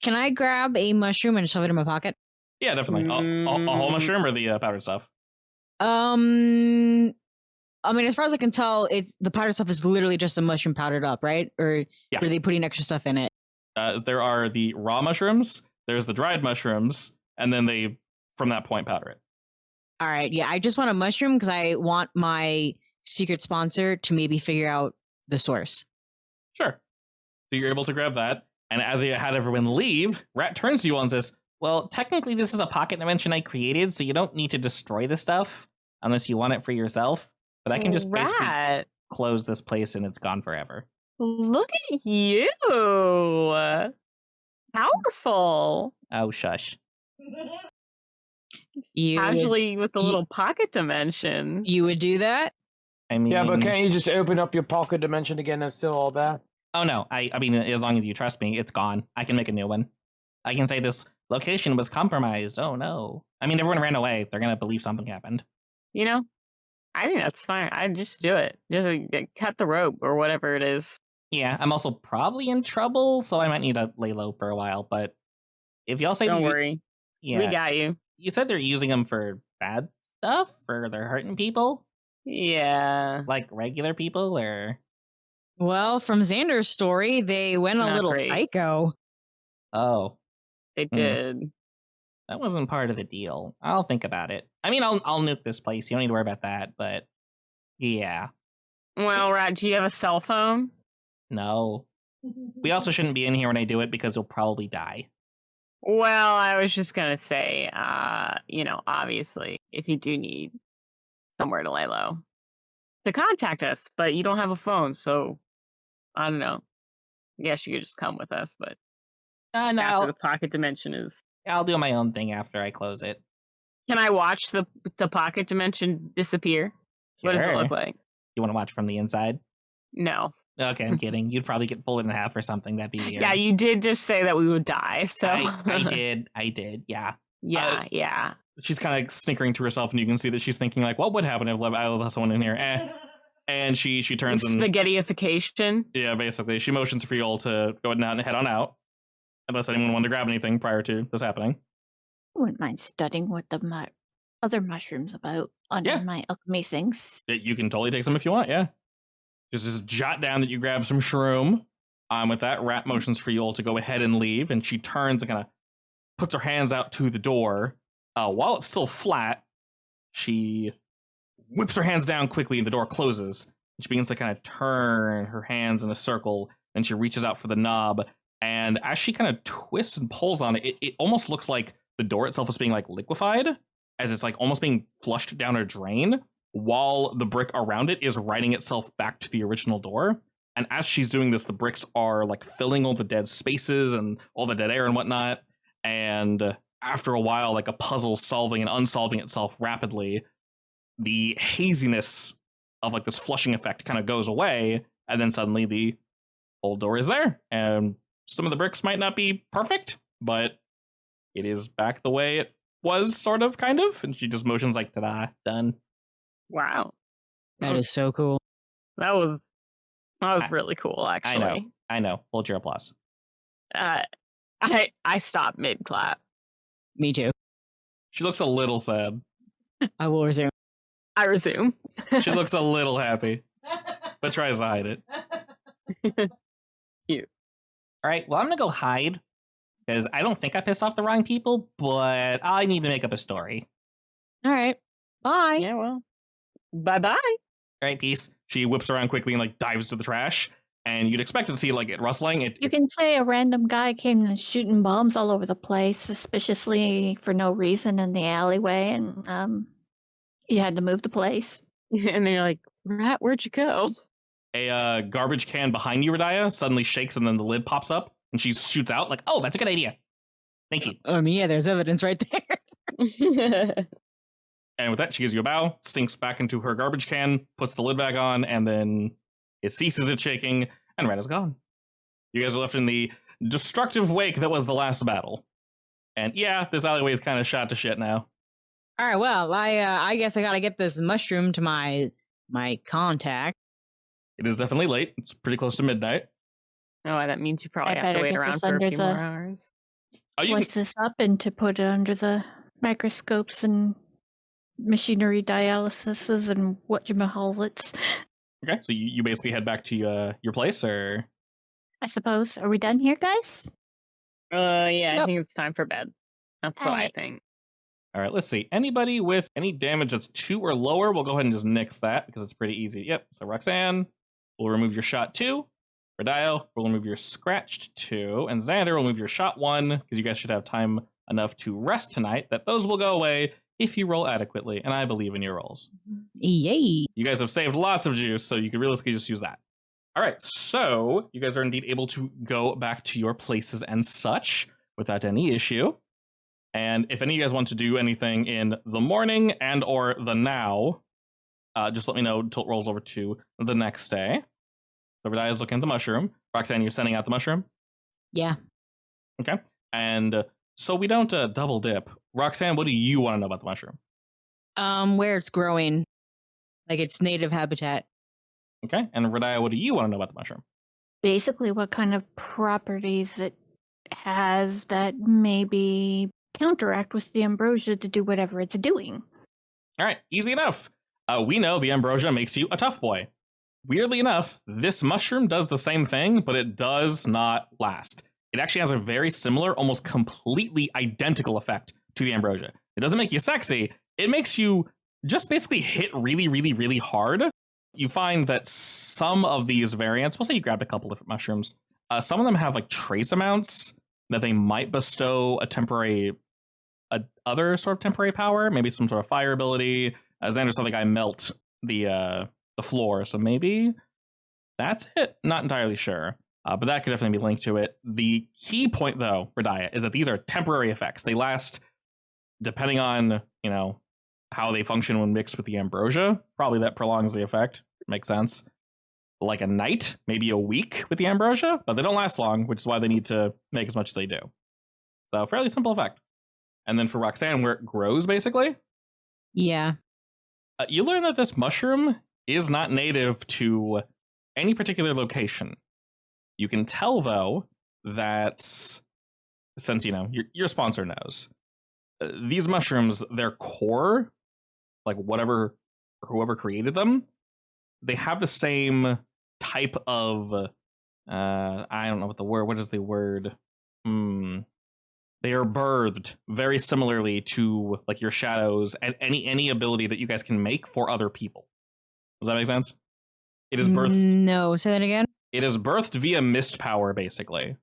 Can I grab a mushroom and shove it in my pocket? Yeah, definitely. A whole mushroom or the powdered stuff? I mean, as far as I can tell, it's the powdered stuff is literally just a mushroom powdered up, right? Or Yeah. are they putting extra stuff in it? There are the raw mushrooms, there's the dried mushrooms, and then they, from that point, powder it. All right, yeah, I just want a mushroom because I want my secret sponsor to maybe figure out the source. Sure. So you're able to grab that, and as you had everyone leave, Rat turns to you all and says, well, technically this is a pocket dimension I created, so you don't need to destroy the stuff unless you want it for yourself. But I can just basically Rat, close this place and it's gone forever. look at you. Powerful. Oh, shush. You would, Casually with the you- little pocket dimension. you would do that? I mean, Yeah, but can't you just open up your pocket dimension again and it's still all bad? oh no, I mean, as long as you trust me, it's gone. I can make a new one. I can say this location was compromised. Oh no. I mean, everyone ran away. They're gonna believe something happened. You know, I think that's fine. I just do it. Just cut the rope or whatever it is. Yeah, I'm also probably in trouble, so I might need to lay low for a while. But if y'all say Don't that worry. yeah, We got you. you said they're using them for bad stuff, or they're hurting people, Yeah. like regular people, or Well, from Xander's story, they went a Not little great. psycho. oh, They did. that wasn't part of the deal. I'll think about it. I mean, I'll nuke this place. You don't need to worry about that. But yeah, Well, Rat, do you have a cell phone? no. We also shouldn't be in here when I do it because you'll probably die. Well, I was just gonna say, obviously, if you do need somewhere to lay low, to contact us, but you don't have a phone, so I don't know. I guess you could just come with us, but No, after the pocket dimension is. I'll do my own thing after I close it. Can I watch the pocket dimension disappear? What does it Sure. look like? You want to watch from the inside? No. Okay, I'm kidding. You'd probably get folded in half or something. That'd be weird. Yeah, you did just say that we would die, so I did. Yeah. Yeah. She's kind of snickering to herself, and you can see that she's thinking like, "What would happen if I let someone in here?" And she turns and Spaghettiification. yeah, basically she motions for you all to go ahead and head on out, unless anyone wanted to grab anything prior to this happening. I wouldn't mind studying what the other mushrooms about under Yeah. my alchemy things. You can totally take some if you want. Yeah, just jot down that you grab some shroom. With that, Rat motions for you all to go ahead and leave, and she turns and kind of puts her hands out to the door. While it's still flat, she whips her hands down quickly, and the door closes. And she begins to kind of turn her hands in a circle, and she reaches out for the knob. And as she kind of twists and pulls on it, it almost looks like the door itself is being like liquefied, as it's like almost being flushed down a drain, while the brick around it is writing itself back to the original door. And as she's doing this, the bricks are like filling all the dead spaces and all the dead air and whatnot. And after a while, like a puzzle solving and unsolving itself rapidly, the haziness of like this flushing effect kind of goes away, and then suddenly the old door is there, and some of the bricks might not be perfect, but it is back the way it was, sort of, kind of. And she just motions like, ta-da, done. Wow. That is so cool. That was really cool, actually. I know. Hold your applause. I stopped mid clap. Me too. She looks a little sad. I will resume. I resume. She looks a little happy, but tries to hide it. Cute. All right, well, I'm going to go hide, because I don't think I pissed off the wrong people, but I need to make up a story. All right. Bye. Yeah, well. Bye-bye. All right, peace. She whips around quickly and like dives to the trash, and you'd expect to see like it rustling. You can say a random guy came and shooting bombs all over the place, suspiciously for no reason in the alleyway, and you had to move the place. And then you're like, Rat, where'd you go? A garbage can behind you, Radiah, suddenly shakes, and then the lid pops up, and she shoots out like, "Oh, that's a good idea. Thank you." I mean, yeah, there's evidence right there. And with that, she gives you a bow, sinks back into her garbage can, puts the lid back on, and then it ceases its shaking, and Red is gone. You guys are left in the destructive wake that was the last battle. And yeah, this alleyway is kind of shot to shit now. All right. Well, I guess I gotta get this mushroom to my contact. It is definitely late. It's pretty close to midnight. Oh, that means you probably I have to better wait get around this for a under few the- more hours. Oh, you Slice this up and to put it under the microscopes and machinery dialysis and whatchamahallits. okay, so you basically head back to your place, or? I suppose. Are we done here, guys? Yeah, I Yep. think it's time for bed. That's what I Alright. think. All right, let's see. Anybody with any damage that's 2 or lower, we'll go ahead and just nix that, because it's pretty easy. Yep, so Roxanne, we'll remove your shot 2. Radiah, we'll remove your scratched 2. And Xander will remove your shot 1, because you guys should have time enough to rest tonight, that those will go away if you roll adequately, and I believe in your rolls. Yay. You guys have saved lots of juice, so you could realistically just use that. All right, so you guys are indeed able to go back to your places and such without any issue. And if any of you guys want to do anything in the morning and or the now, just let me know until it rolls over to the next day. So Radiah is looking at the mushroom. Roxanne, you're sending out the mushroom? Yeah. Okay. And so we don't double dip. Roxanne, what do you want to know about the mushroom? Where it's growing, like its native habitat. Okay. And Radiah, what do you want to know about the mushroom? Basically, what kind of properties it has that maybe counteract with the ambrosia to do whatever it's doing. All right, easy enough. We know the ambrosia makes you a tough boy. Weirdly enough, this mushroom does the same thing, but it does not last. It actually has a very similar, almost completely identical effect to the ambrosia. It doesn't make you sexy. It makes you just basically hit really, really, really hard. You find that some of these variants, we'll say you grabbed a couple different mushrooms, some of them have like trace amounts that they might bestow other sort of temporary power, maybe some sort of fire ability. Xander saw the guy melt the floor, so maybe that's it. Not entirely sure, but that could definitely be linked to it. The key point, though, Radiah, is that these are temporary effects. They last, depending on how they function when mixed with the ambrosia. Probably that prolongs the effect. Makes sense. Like a night, maybe a week with the ambrosia, but they don't last long, which is why they need to make as much as they do. So fairly simple effect. And then for Roxanne, where it grows, basically, Yeah. you learn that this mushroom is not native to any particular location. You can tell, though, that since, your sponsor knows, these mushrooms, their core, like whoever created them, they have the same type of, I don't know what is the word? They are birthed very similarly to like your shadows and any ability that you guys can make for other people. Does that make sense? It is birthed. No, say that again. It is birthed via mist power, basically,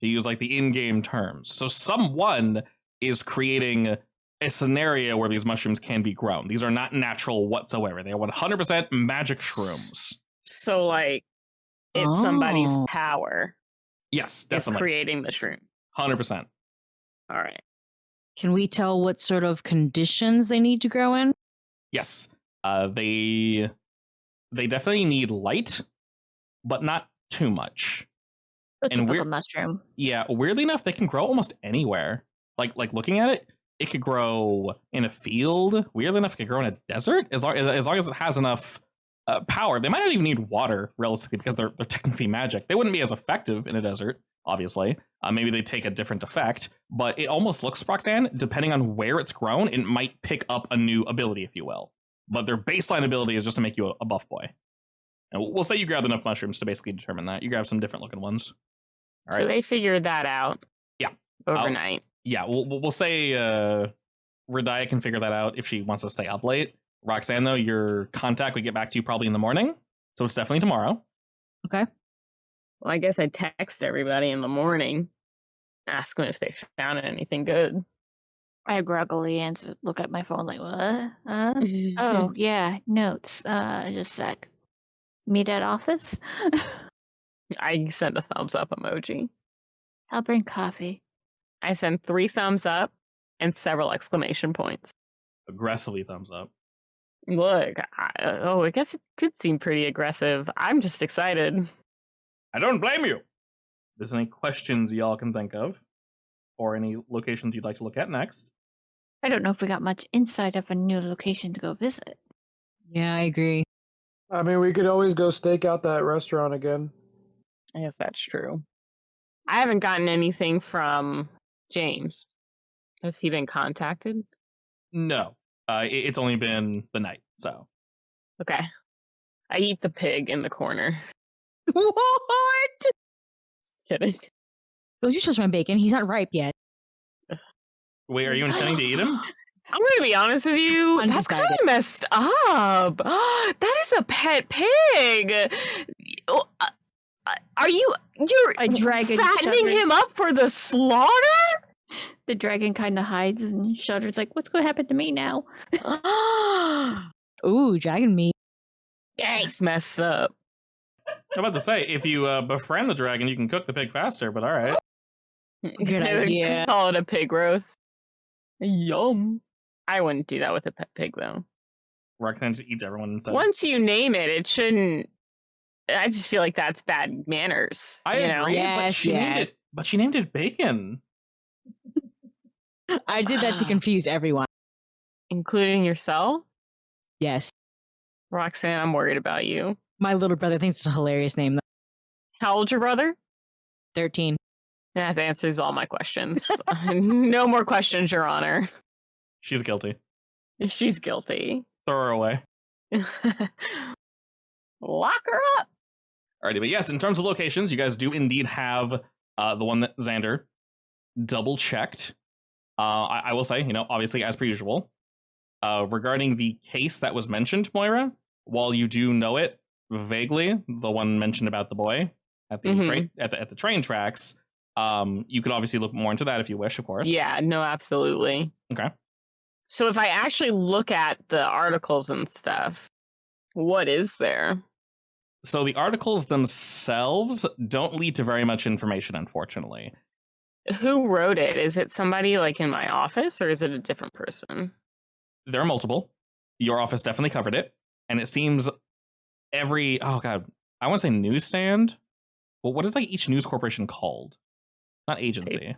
to use like the in-game terms. So someone is creating a scenario where these mushrooms can be grown. These are not natural whatsoever. They are 100% magic shrooms. So, like, it's somebody's Oh. power Yes, is definitely. creating the shroom. 100%. All right. Can we tell what sort of conditions they need to grow in? Yes. They definitely need light, but not too much. A And typical mushroom. Yeah, weirdly enough, they can grow almost anywhere. Like looking at it, it could grow in a field. Weirdly enough, it could grow in a desert as long as it has enough power. They might not even need water, realistically, because they're technically magic. They wouldn't be as effective in a desert, obviously. Maybe they take a different effect, but it almost looks, Roxanne, depending on where it's grown, it might pick up a new ability, if you will. But their baseline ability is just to make you a buff boy. And we'll say you grabbed enough mushrooms to basically determine that. You grab some different looking ones. All right. So they figured that out. Yeah. Overnight. Yeah, we'll say Radia can figure that out if she wants to stay up late. Roxanne, though, your contact would get back to you probably in the morning, so it's definitely tomorrow. Okay. Well, I guess I text everybody in the morning, ask them if they found anything good. I groggily answer, look at my phone like, what? Oh, yeah, notes. Just a sec. Meet at office? I sent a thumbs up emoji. I'll bring coffee. I sent 3 thumbs up and several exclamation points. Aggressively thumbs up. Look, I guess it could seem pretty aggressive. I'm just excited. I don't blame you. If there's any questions y'all can think of, or any locations you'd like to look at next. I don't know if we got much insight of a new location to go visit. Yeah, I agree. I mean, we could always go stake out that restaurant again. I guess that's true. I haven't gotten anything from James. Has he been contacted? No, it's only been the night, so. Okay. I eat the pig in the corner. What? Just kidding. Don't you touch my bacon? He's not ripe yet. Wait, are you intending to eat him? I'm going to be honest with you. That's kind of messed up. That is a pet pig. You're A dragon fattening shudders. him up for the slaughter? The dragon kind of hides and shudders like, what's going to happen to me now? Ooh, dragon meat. It's messed up. I'm about to say, if you befriend the dragon, you can cook the pig faster, but all right. Good idea. Call it a pig roast. Yum. I wouldn't do that with a pet pig, though. Roxanne just eats everyone instead. Once you name it, it shouldn't. I just feel like that's bad manners. I you agree, know? Yes, but she named it bacon. I did that to confuse everyone. Including yourself? Yes. Roxanne, I'm worried about you. My little brother thinks it's a hilarious name, though. How old's your brother? 13. That answers all my questions. No more questions, Your Honor. She's guilty. She's guilty. Throw her away. Lock her up. Alrighty, but yes, in terms of locations, you guys do indeed have the one that Xander double checked. I will say, obviously as per usual, regarding the case that was mentioned, Moira, while you do know it vaguely, the one mentioned about the boy at the at the train tracks, you could obviously look more into that if you wish, of course. Yeah, no, absolutely. Okay. So if I actually look at the articles and stuff, what is there? So the articles themselves don't lead to very much information, unfortunately. Who wrote it? Is it somebody like in my office or is it a different person? There are multiple. Your office definitely covered it. And it seems I want to say newsstand. Well, what is like each news corporation called? Not agency.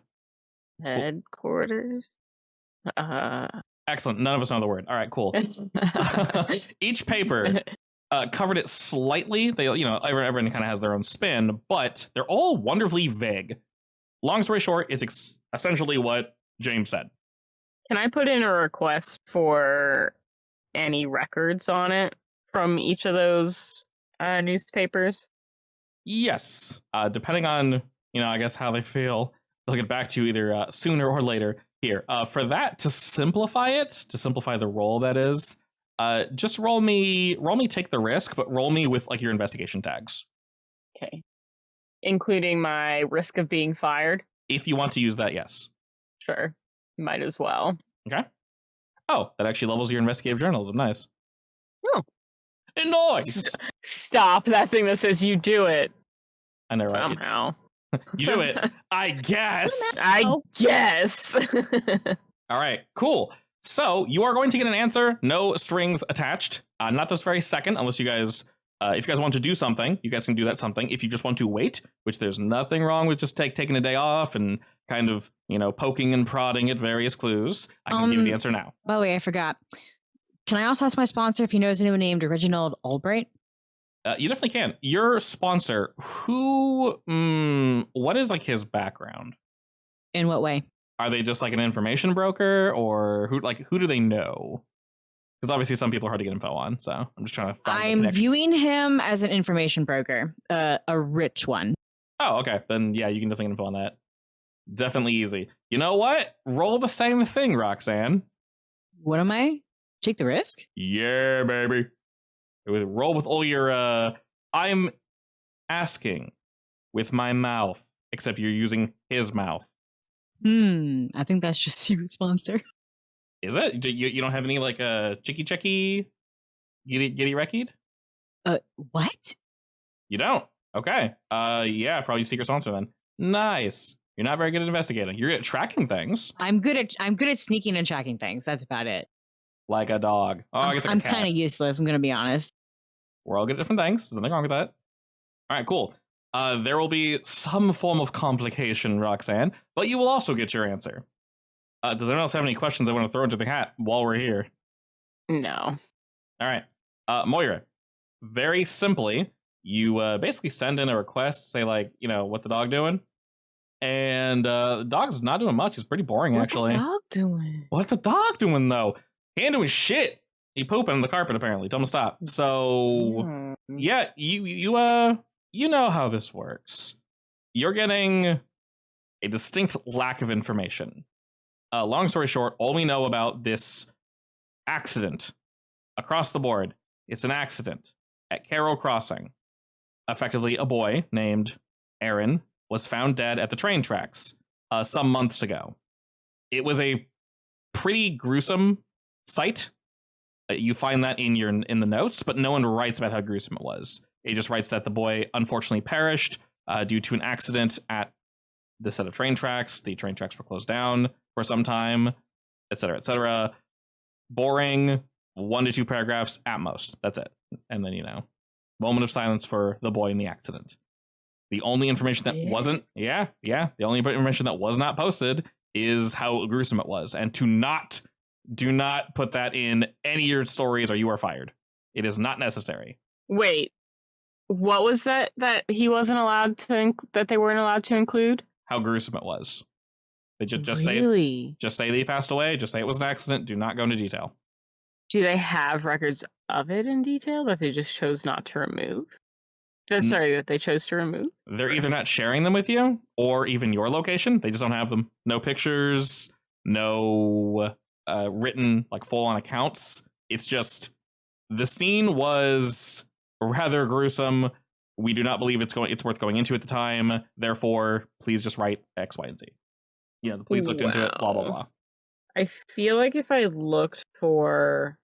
Headquarters? Excellent. None of us know the word. All right, cool. Each paper covered it slightly. They, everyone kind of has their own spin, but they're all wonderfully vague. Long story short, it's essentially what James said. Can I put in a request for any records on it from each of those newspapers? Yes. Depending on, I guess how they feel, they'll get back to you either sooner or later. Here, for that, to simplify the role that is, just roll me take the risk, but roll me with like your investigation tags. Okay. Including my risk of being fired? If you want to use that, yes. Sure. Might as well. Okay. Oh, that actually levels your investigative journalism. Nice. Oh. Nice! Stop that thing that says you do it. I know, right? Somehow. You do it. I guess. I guess. All right, cool. So you are going to get an answer, no strings attached. Not this very second, unless you guys, if you guys want to do something, you guys can do that something. If you just want to wait, which there's nothing wrong with just taking a day off and kind of, poking and prodding at various clues, I can give you the answer now. By the way, I forgot. Can I also ask my sponsor if he knows anyone named Reginald Albright? You definitely can. Your sponsor, what is like his background? In what way? Are they just like an information broker, or who do they know? Because obviously some people are hard to get info on, so I'm just trying to find the connection. viewing him as an information broker, a rich one. Oh, okay. Then yeah, you can definitely get info on that. Definitely easy. You know what? Roll the same thing, Roxanne. What am I? Take the risk? Yeah, baby. Roll with all your, I'm asking with my mouth, except you're using his mouth. I think that's just you, sponsor. Is it? You don't have any, like, chicky-checky, giddy-reckied? What? You don't? Okay. Yeah, probably secret sponsor then. Nice. You're not very good at investigating. You're good at tracking things. I'm good at sneaking and tracking things. That's about it. Like a dog. Oh, I guess like I'm a cat. kind of useless. I'm gonna be honest. We're all good at different things. There's nothing wrong with that. All right, cool. There will be some form of complication, Roxanne, but you will also get your answer. Does anyone else have any questions I want to throw into the hat while we're here? No. All right. Moira, very simply, you basically send in a request, say like, what the dog doing? And the dog's not doing much. He's pretty boring, actually. What's the dog doing? What's the dog doing, though? He ain't doing shit. He pooping on the carpet, apparently. Tell him to stop. So, yeah, you know how this works. You're getting a distinct lack of information. Long story short, all we know about this accident across the board, it's an accident at Carroll Crossing. Effectively, a boy named Aaron was found dead at the train tracks some months ago. It was a pretty gruesome sight. You find that in the notes, but no one writes about how gruesome it was. It just writes that the boy unfortunately perished due to an accident at the set of train tracks. The train tracks were closed down for some time, etc., etc. Boring, 1 to 2 paragraphs at most. That's it. And then, moment of silence for the boy in the accident. The only information that wasn't, the only information that was not posted is how gruesome it was. And do not put that in any of your stories or you are fired. It is not necessary. Wait, what was that he wasn't allowed to, that they weren't allowed to include? How gruesome it was. They just really? say that he passed away. Just say it was an accident. Do not go into detail. Do they have records of it in detail that they just chose not to remove? That they chose to remove? They're either not sharing them with you or even your location. They just don't have them. No pictures, no written, like, full-on accounts. It's just, the scene was rather gruesome. We do not believe it's worth going into at the time. Therefore, please just write X, Y, and Z. The police looked into it, blah, blah, blah. I feel like if I looked for,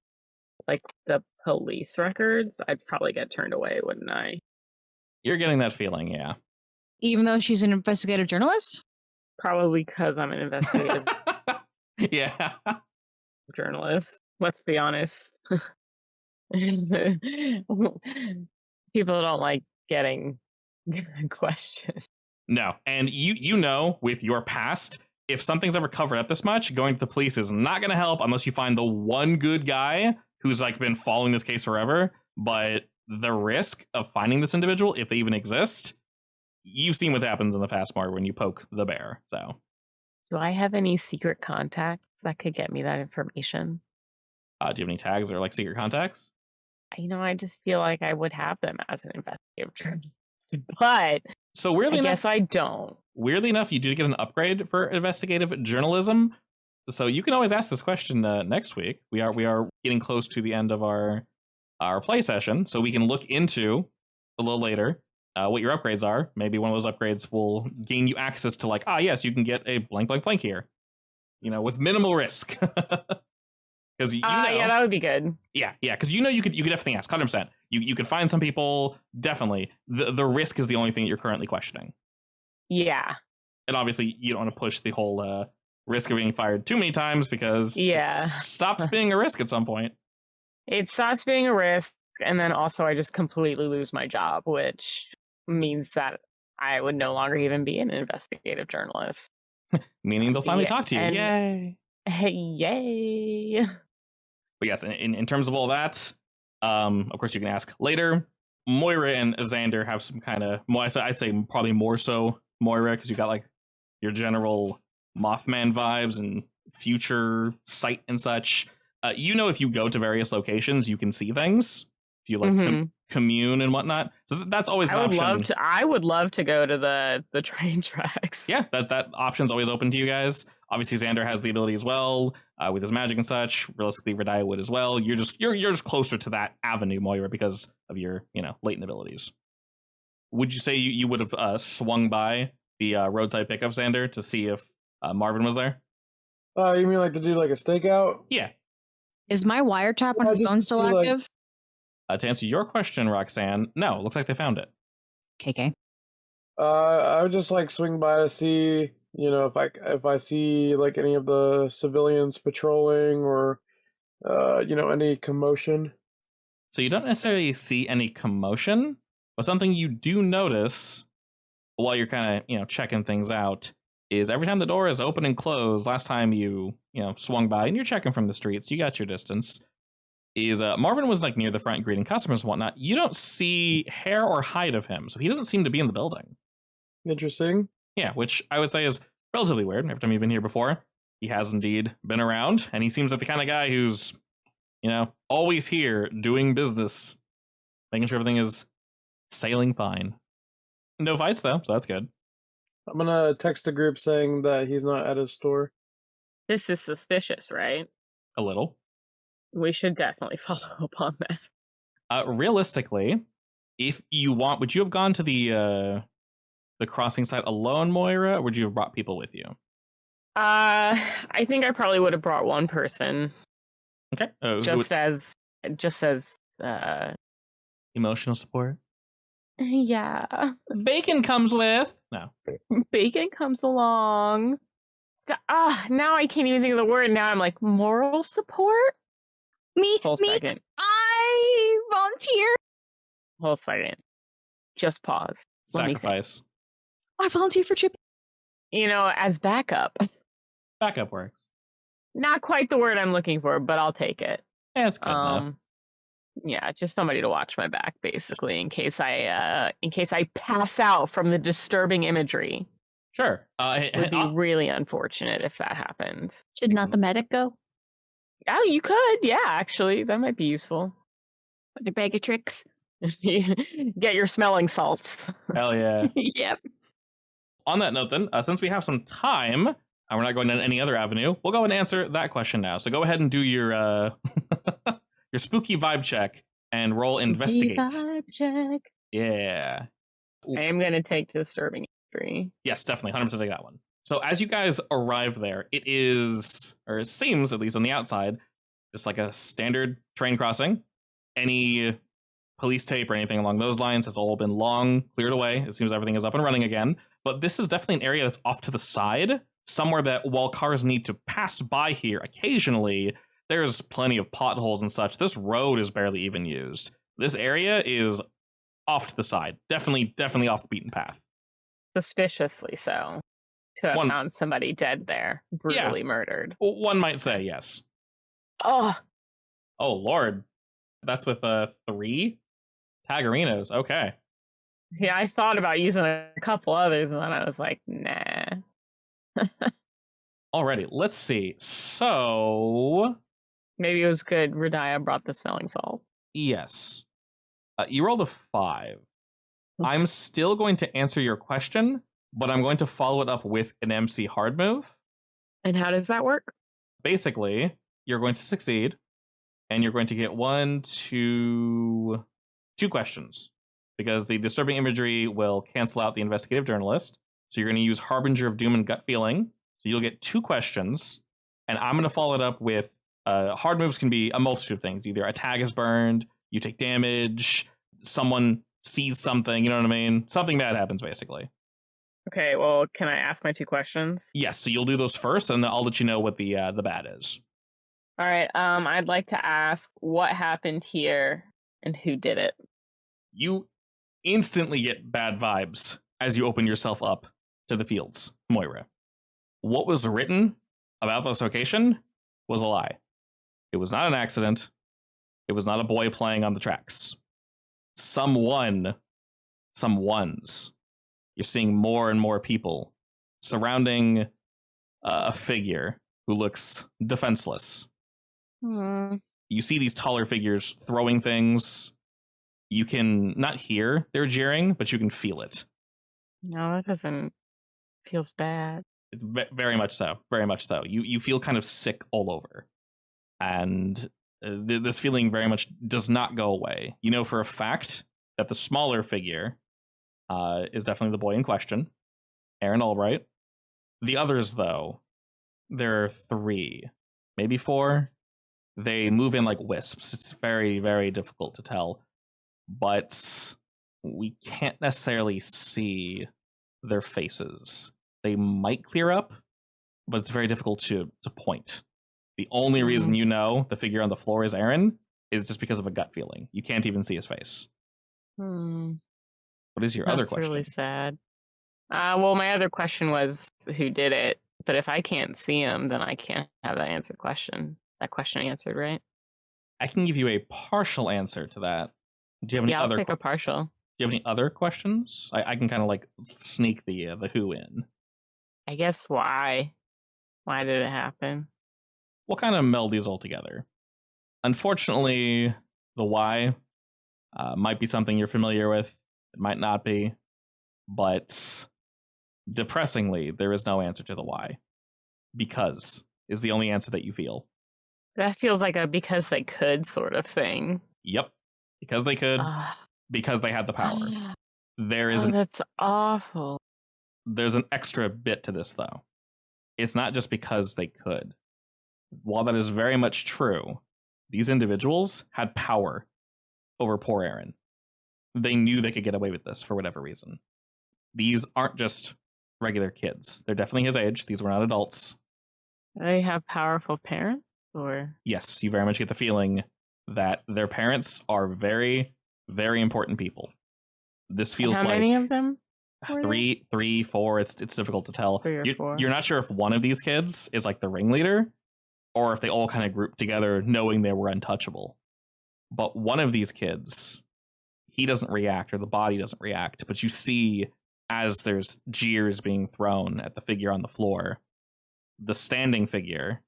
like, the police records, I'd probably get turned away, wouldn't I? You're getting that feeling, yeah. Even though she's an investigative journalist? Probably because I'm an investigative Yeah. journalist. Let's be honest. People don't like getting questioned. No, and you with your past, if something's ever covered up this much, going to the police is not going to help unless you find the one good guy who's like been following this case forever. But the risk of finding this individual, if they even exist, you've seen what happens in the past, Mark, when you poke the bear. So, do I have any secret contacts that could get me that information? Do you have any tags or like secret contacts? I just feel like I would have them as an investigative journalist, but so weirdly enough, guess I don't. Weirdly enough, you do get an upgrade for investigative journalism. So you can always ask this question next week. We are getting close to the end of our play session, so we can look into a little later what your upgrades are. Maybe one of those upgrades will gain you access to like, yes, you can get a blank blank blank here, with minimal risk. Because yeah, that would be good. Yeah, because you could definitely ask 100%. You could find some people, definitely. The risk is the only thing that you're currently questioning. Yeah. And obviously you don't want to push the whole risk of being fired too many times because it Yeah. stops being a risk at some point. It stops being a risk, and then also I just completely lose my job, which means that I would no longer even be an investigative journalist. Meaning they'll finally Yeah, talk to you. and- Yay. Hey, yay. But yes, in terms of all that, of course you can ask later. Moira and Xander have some kind of, I'd say probably more so Moira, because you got like your general Mothman vibes and future sight and such. You know, if you go to various locations, you can see things. If you like Mhm. commune and whatnot, so that's always an option. I would love to go to the train tracks. Yeah, that option's always open to you guys. Obviously, Xander has the ability as well with his magic and such. Realistically, Radiah would as well. You're just closer to that avenue, Moira, because of your latent abilities. Would you say you would have swung by the roadside pickup, Xander, to see if Marvin was there? You mean like to do like a stakeout? Yeah. Is my wiretap on Yeah, his just phone still be like- active? To answer your question, Roxanne, no. Looks like they found it. KK. I would just like swing by to see, if I see like any of the civilians patrolling or, any commotion. So you don't necessarily see any commotion, but something you do notice while you're kind of checking things out is every time the door is open and closed. Last time you swung by and you're checking from the streets, you got your distance. Is Marvin was like near the front greeting customers and whatnot. You don't see hair or hide of him, so he doesn't seem to be in the building. Interesting. Yeah, which I would say is relatively weird. Every time you've been here before, he has indeed been around, and he seems like the kind of guy who's always here doing business, making sure everything is sailing fine. No fights though, so that's good. I'm gonna text the group saying that he's not at his store. This is suspicious, right? A little. We should definitely follow up on that. Realistically, if you want, would you have gone to the crossing site alone, Moira, or would you have brought people with you? I think I probably would have brought one person, Okay. just as Emotional support. yeah. Bacon comes with. No. Bacon comes along. Now I can't even think of the word. Now I'm like, moral support? Whole second. I volunteer. Whole second. Just pause. Let me think. Sacrifice. I volunteer for Chip. As backup. Backup works. Not quite the word I'm looking for, but I'll take it. Yeah, it's good enough. Yeah, just somebody to watch my back, basically, in case I pass out from the disturbing imagery. Sure. It would be really unfortunate if that happened. Should not the medic go? Oh, you could. Yeah, actually, that might be useful. With a bag of tricks? Get your smelling salts. Hell yeah. Yep. On that note, then, since we have some time, and we're not going down any other avenue, we'll go and answer that question now. So go ahead and do your your spooky vibe check and roll investigate. Vibe check. Yeah. I am going to take disturbing imagery. Yes, definitely. 100% take that one. So as you guys arrive there, it is, or it seems, at least on the outside, just like a standard train crossing. Any police tape or anything along those lines has all been long cleared away. It seems everything is up and running again. But this is definitely an area that's off to the side, somewhere that while cars need to pass by here occasionally, there's plenty of potholes and such. This road is barely even used. This area is off to the side. Definitely off the beaten path. Suspiciously so. To have found somebody dead there, brutally murdered. One might say, yes. Oh Lord. That's with 3 Tagarinos. Okay. Yeah, I thought about using a couple others, and then I was like, nah. Alrighty, let's see. So maybe it was good Radiah brought the smelling salt. Yes. You rolled a 5. I'm still going to answer your question, but I'm going to follow it up with an MC hard move. And how does that work? Basically, you're going to succeed, and you're going to get 2 questions, because the disturbing imagery will cancel out the investigative journalist. So you're going to use Harbinger of Doom and Gut Feeling. So you'll get 2 questions, and I'm going to follow it up with hard moves can be a multitude of things. Either a tag is burned, you take damage, someone sees something, you know what I mean? Something bad happens, basically. Okay, well, can I ask my 2 questions? Yes, so you'll do those first, and then I'll let you know what the bad is. All right, I'd like to ask what happened here and who did it. You instantly get bad vibes as you open yourself up to the fields, Moira. What was written about this location was a lie. It was not an accident. It was not a boy playing on the tracks. Someone's, you're seeing more and more people surrounding a figure who looks defenseless. Hmm. You see these taller figures throwing things. You can not hear their jeering, but you can feel it. No, that doesn't feels bad. It's very much so. Very much so. You feel kind of sick all over. And this feeling very much does not go away. You know for a fact that the smaller figure is definitely the boy in question, Aaron Albright. The others, though, there are 3, maybe 4. They move in like wisps. It's very, very difficult to tell. But we can't necessarily see their faces. They might clear up, but it's very difficult to point. The only reason you know the figure on the floor is Aaron is just because of a gut feeling. You can't even see his face. Hmm. What is your That's other question? really sad. Well, my other question was who did it, but if I can't see him, then I can't have that question answered, right? I can give you a partial answer to that. Do you have any Yeah, I'll other? take a partial. Do you have any other questions? I can kind of like sneak the who in. I guess why? Why did it happen? We'll kind of meld these all together. Unfortunately, the why might be something you're familiar with. It might not be, but depressingly, there is no answer to the why. Because is the only answer that you feel. That feels like a because they could sort of thing. Yep. Because they could, because they had the power. There is that's awful. There's an extra bit to this, though. It's not just because they could. While that is very much true, these individuals had power over poor Aaron. They knew they could get away with this for whatever reason. These aren't just regular kids. They're definitely his age. These were not adults. They have powerful parents, or Yes, you very much get the feeling that their parents are very, very important people. This feels how like many of them? 3, 4. It's difficult to tell. 3 or 4. You're not sure if one of these kids is like the ringleader, or if they all kind of grouped together knowing they were untouchable. But one of these kids, he doesn't react, or the body doesn't react. But you see, as there's jeers being thrown at the figure on the floor, the standing figure,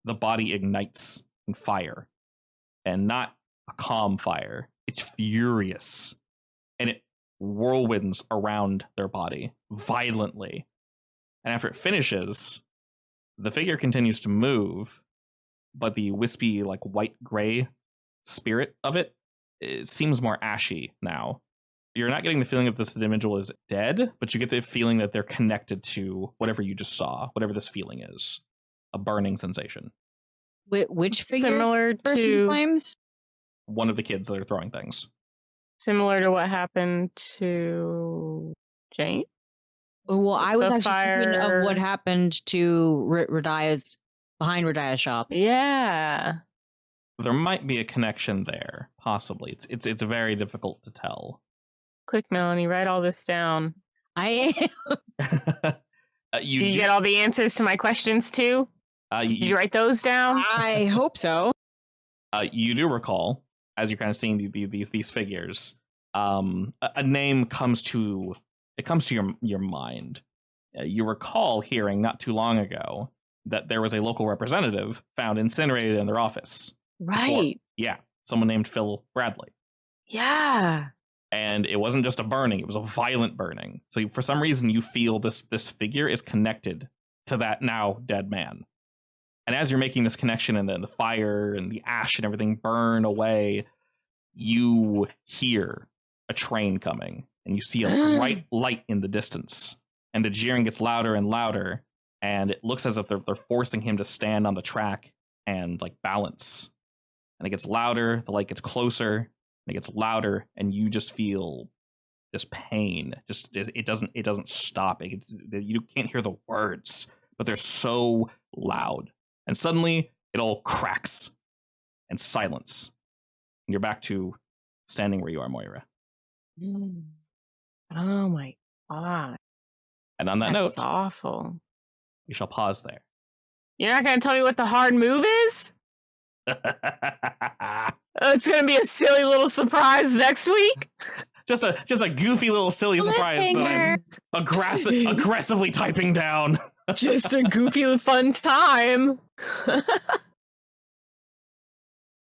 the body ignites in fire. And not a calm fire. It's furious. And it whirlwinds around their body violently. And after it finishes, the figure continues to move, but the wispy, like white-gray spirit of it seems more ashy now. You're not getting the feeling that this individual is dead, but you get the feeling that they're connected to whatever you just saw, whatever this feeling is. A burning sensation. Which figure? Similar Burst into to flames? One of the kids that are throwing things. similar to what happened to Jane. Well, I was The actually thinking of what fire- happened to Radia's behind Radia's shop. Yeah. There might be a connection there, possibly. It's very difficult to tell. Quick, Melanie, write all this down. I You Did you do, get all the answers to my questions too? Did you write those down? I hope so. you do recall, as you're kind of seeing these figures, a name comes to your mind. You recall hearing not too long ago that there was a local representative found incinerated in their office. Right. Yeah, someone named Phil Bradley. Yeah. And it wasn't just a burning, it was a violent burning. So for some reason you feel this figure is connected to that now dead man. And as you're making this connection, and then the fire and the ash and everything burn away, you hear a train coming, and you see a bright light in the distance. And the jeering gets louder and louder, and it looks as if they're forcing him to stand on the track and like balance. And it gets louder, the light gets closer, and it gets louder, and you just feel this pain. Just it doesn't stop. You can't hear the words, but they're so loud. And suddenly it all cracks and silence. And you're back to standing where you are, Moira. Oh my god. And on that That's note, awful. we shall pause there. You're not gonna tell me what the hard move is? It's gonna be a silly little surprise next week. just a goofy little silly surprise that I'm aggressively typing down. Just a goofy fun time.